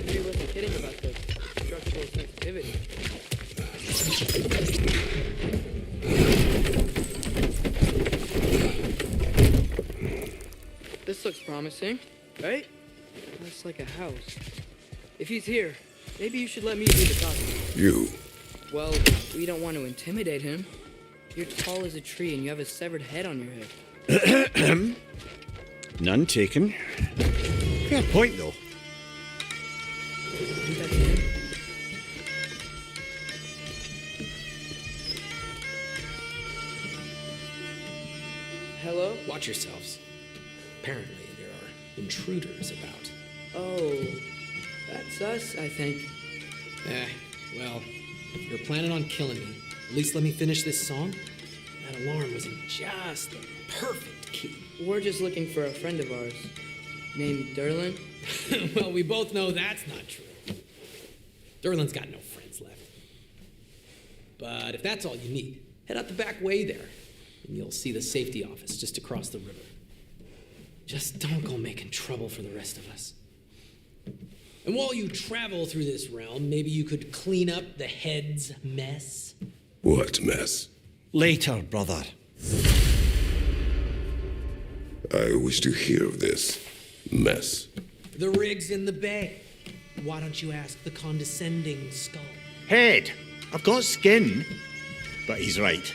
He wasn't kidding about the structural sensitivity. This looks promising, right? Looks like a house. If he's here, maybe you should let me do the talking. You. Well, we don't want to intimidate him. You're tall as a tree and you have a severed head on your head. None taken. Fair point, though. Think that's him? Hello? Watch yourselves. Apparently, there are intruders about. Oh, that's us, I think. Well, if you're planning on killing me, at least let me finish this song. That alarm was in just the perfect key. We're just looking for a friend of ours named Derlin. Well, we both know that's not true. Derlin's got no friends left. But if that's all you need, head out the back way there, and you'll see the safety office just across the river. Just don't go making trouble for the rest of us. And while you travel through this realm, maybe you could clean up the head's mess. What mess? Later, brother. I wish to hear of this mess. The rig's in the bay. Why don't you ask the condescending skull? Head! I've got skin. But he's right.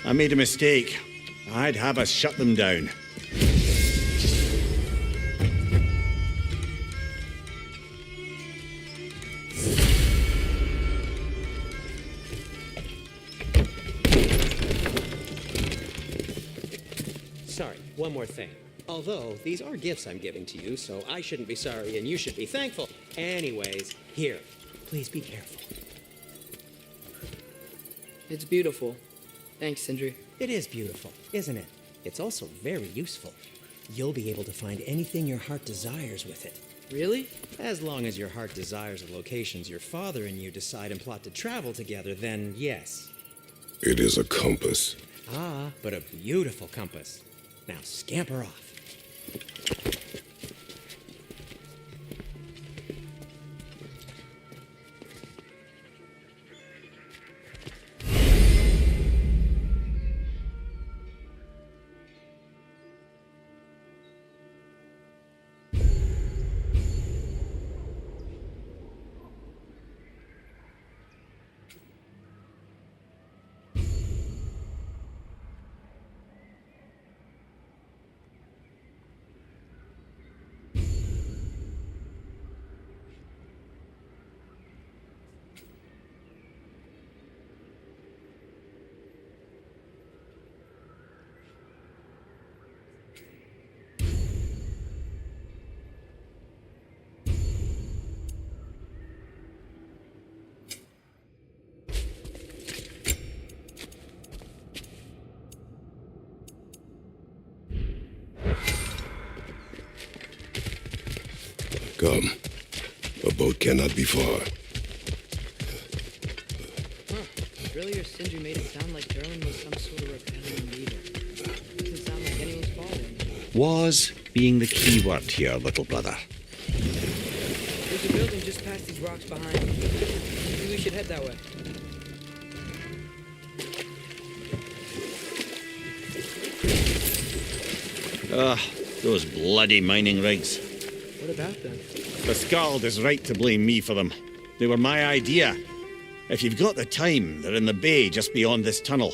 I made a mistake. I'd have us shut them down. Sorry, one more thing. Although, these are gifts I'm giving to you, so I shouldn't be sorry and you should be thankful. Anyways, here, please be careful. It's beautiful. Thanks, Sindri. It is beautiful, isn't it? It's also very useful. You'll be able to find anything your heart desires with it. Really? As long as your heart desires the locations your father and you decide and plot to travel together, then yes. It is a compass. Ah, but a beautiful compass. Now scamper off. Come. A boat cannot be far. Really, your Sindri made it sound like Derlin was some sort of rebellion leader. Doesn't sound like anyone's fault. Was being the key word here, little brother. There's a building just past these rocks behind. Maybe we should head that way. Those bloody mining rigs. What about them? The Skald is right to blame me for them. They were my idea. If you've got the time, they're in the bay just beyond this tunnel.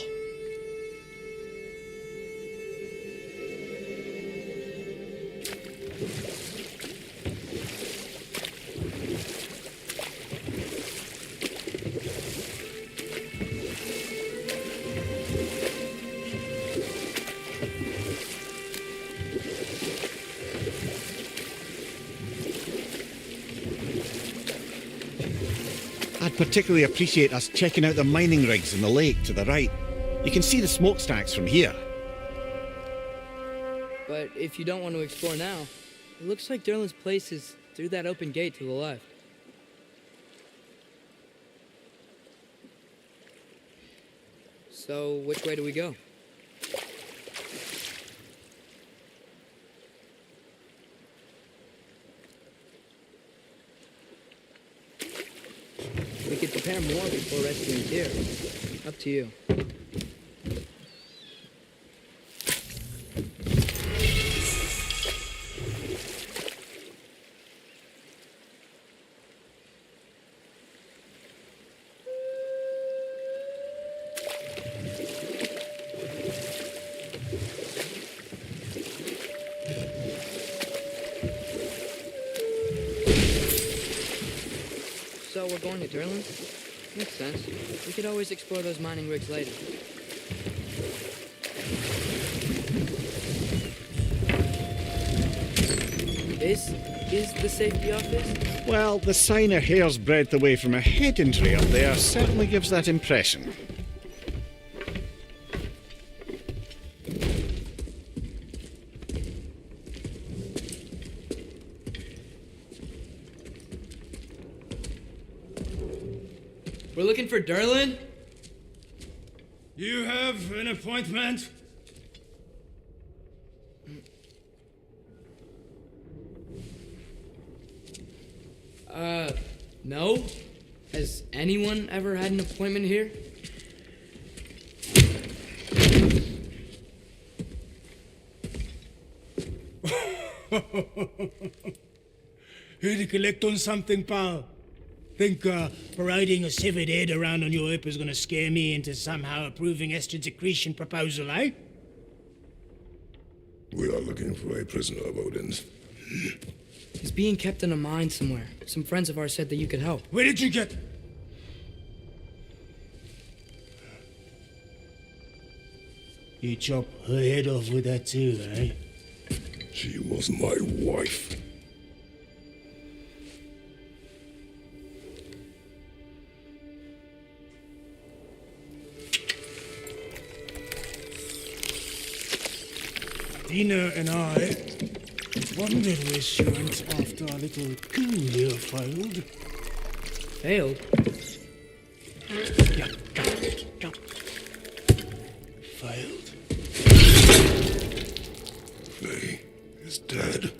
I'd particularly appreciate us checking out the mining rigs in the lake to the right. You can see the smokestacks from here. But if you don't want to explore now, it looks like Durlin's place is through that open gate to the left. So, which way do we go? We could prepare more before rescuing here. Up to you. So we're going to Durlin? Makes sense. We could always explore those mining rigs later. This is the safety office? Well, the sign a hair's breadth away from a head entry up there certainly gives that impression. We're looking for Durlin? You have an appointment? No? Has anyone ever had an appointment here? Here to collect on something, pal? Think parading a severed head around on your hip is gonna scare me into somehow approving estrogen secretion proposal, eh? We are looking for a prisoner of Odin's. He's being kept in a mine somewhere. Some friends of ours said that you could help. Where did you get... You chop her head off with that too, eh? She was my wife. Dina and I wondered where she went after our little coup here failed. Failed? Yeah, come. Failed. Faye is dead.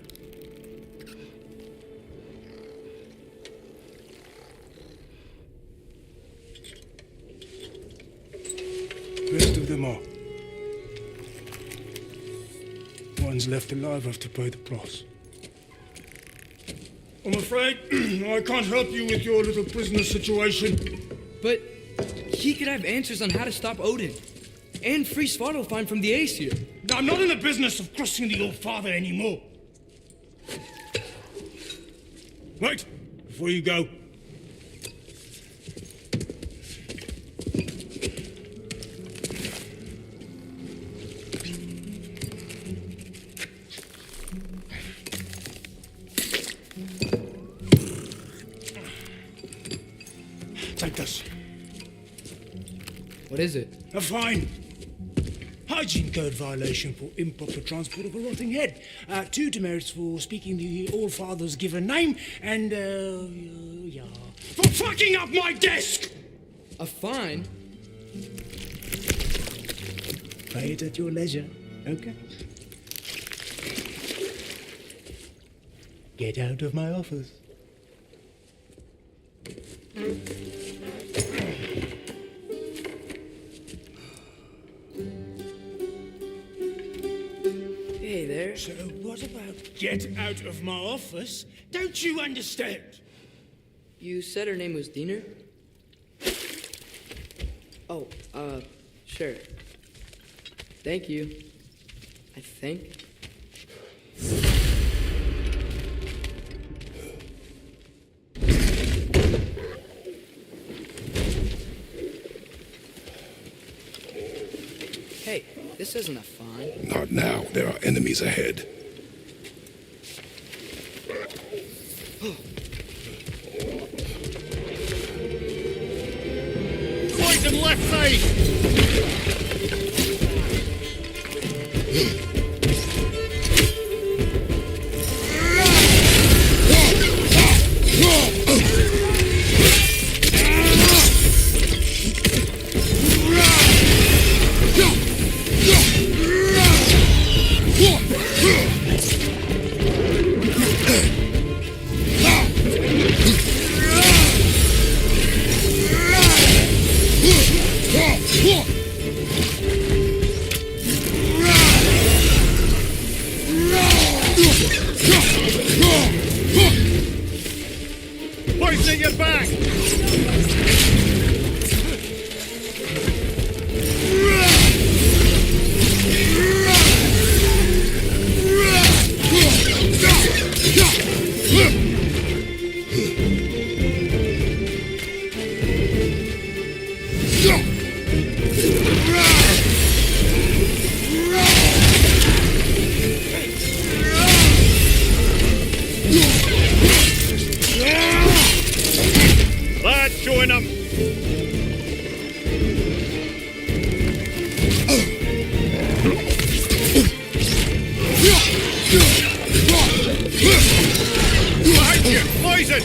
Rest of them are. One's left alive have to pay the price. I'm afraid I can't help you with your little prisoner situation. But he could have answers on how to stop Odin. And free Svartalfheim from the Aesir. I'm not in the business of crossing the All-Father anymore. Wait, before you go. Take this. What is it? A fine. Hygiene code violation for improper transport of a rotting head. 2 demerits for speaking the All-Father's given name, and, for fucking up my desk! A fine? Pay it at your leisure, okay? Get out of my office. Hey there. So what about get out of my office? Don't you understand? You said her name was Diener? Oh, sure. Thank you. I think. Hey, this isn't a fawn. Not now. There are enemies ahead. Poison left side! Poison at your back! That's showing up! Behind you! Poison!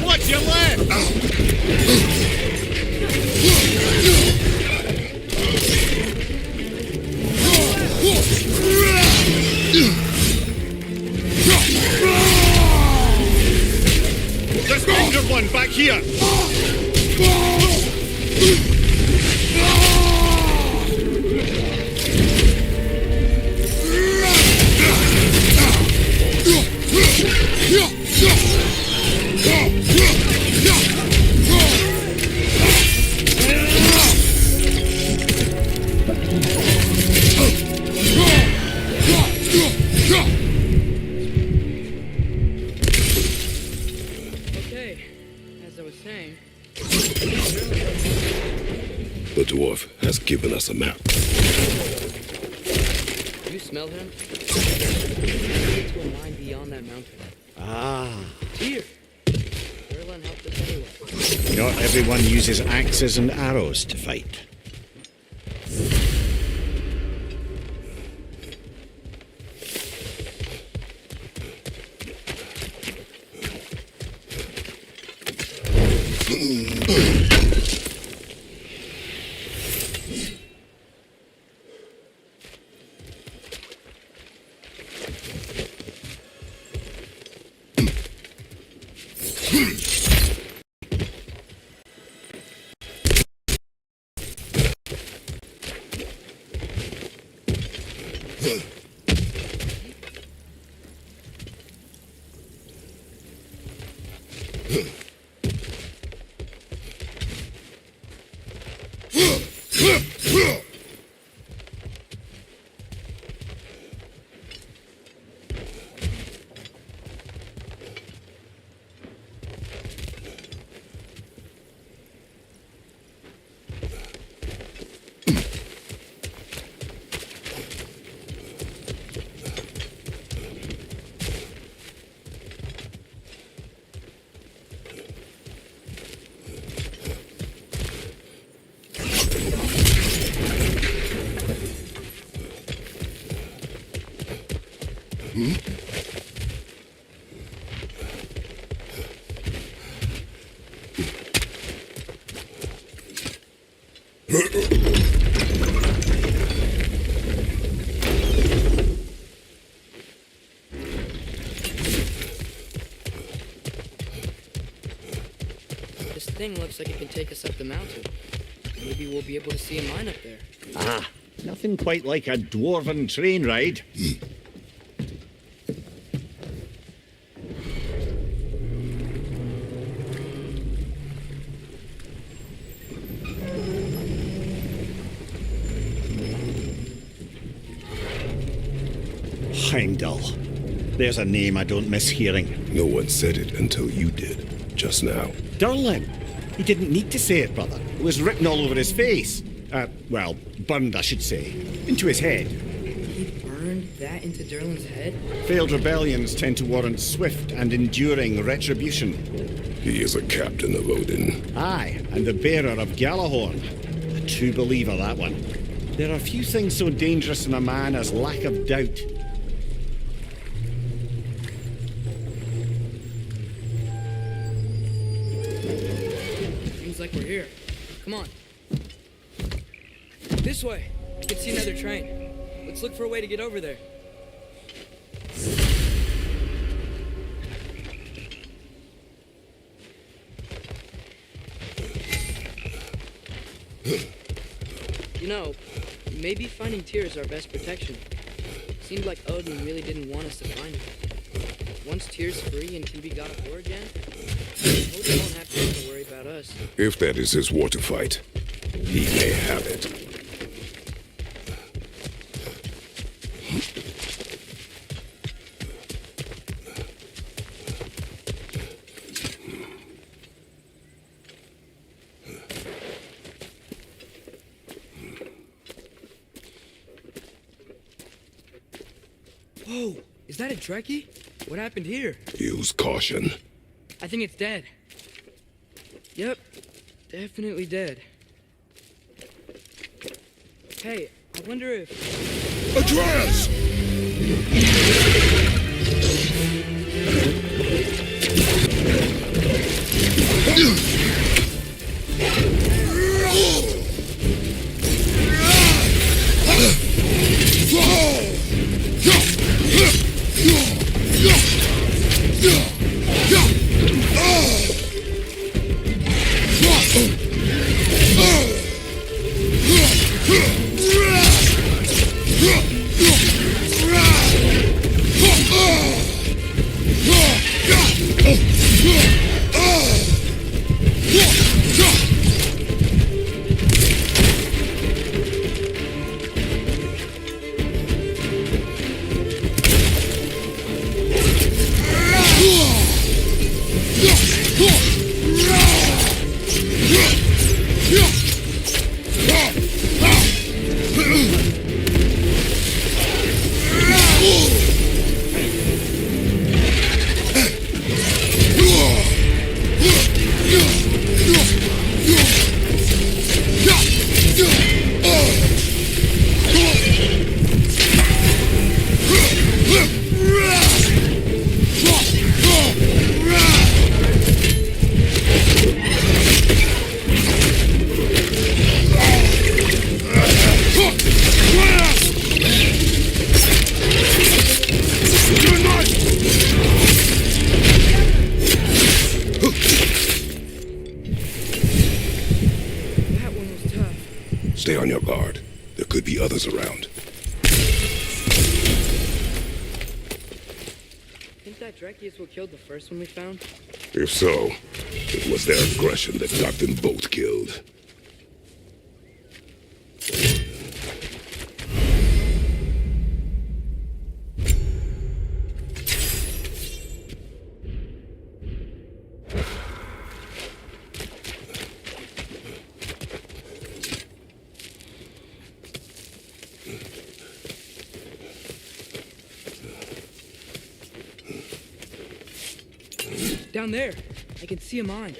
What's your left? There's an injured one back here! Okay, as I was saying. The dwarf has given us a map. You smell him? Let's go mine beyond that mountain. Ah, Here! Erlen helped us anyway. not everyone uses axes and arrows to fight. This thing looks like it can take us up the mountain. Maybe we'll be able to see a mine up there. Ah, nothing quite like a dwarven train ride. Heimdall. There's a name I don't miss hearing. No one said it until you did, just now. Durlin. He didn't need to say it, brother. It was written all over his face. Well, burned, I should say. Into his head. He burned that into Durlin's head? Failed rebellions tend to warrant swift and enduring retribution. He is a captain of Odin. Aye, and the bearer of Gjallarhorn. A true believer, that one. There are few things so dangerous in a man as lack of doubt. Seems like we're here. Come on. This way. I can see another train. Let's look for a way to get over there. You know, maybe finding Tyr is our best protection. Seemed like Odin really didn't want us to find him. Once Tyr's free and can be god of war again, Odin won't have to worry about us. If that is his war to fight, he may have it. Whoa, is that a Trekkie? What happened here? Use caution. I think it's dead. Yep, definitely dead. Hey, I wonder if... Atreus! Stay on your guard. There could be others around. Think that Trekkie is what killed the first one we found? If so, it was their aggression that got them both killed. Down there, I can see a mine.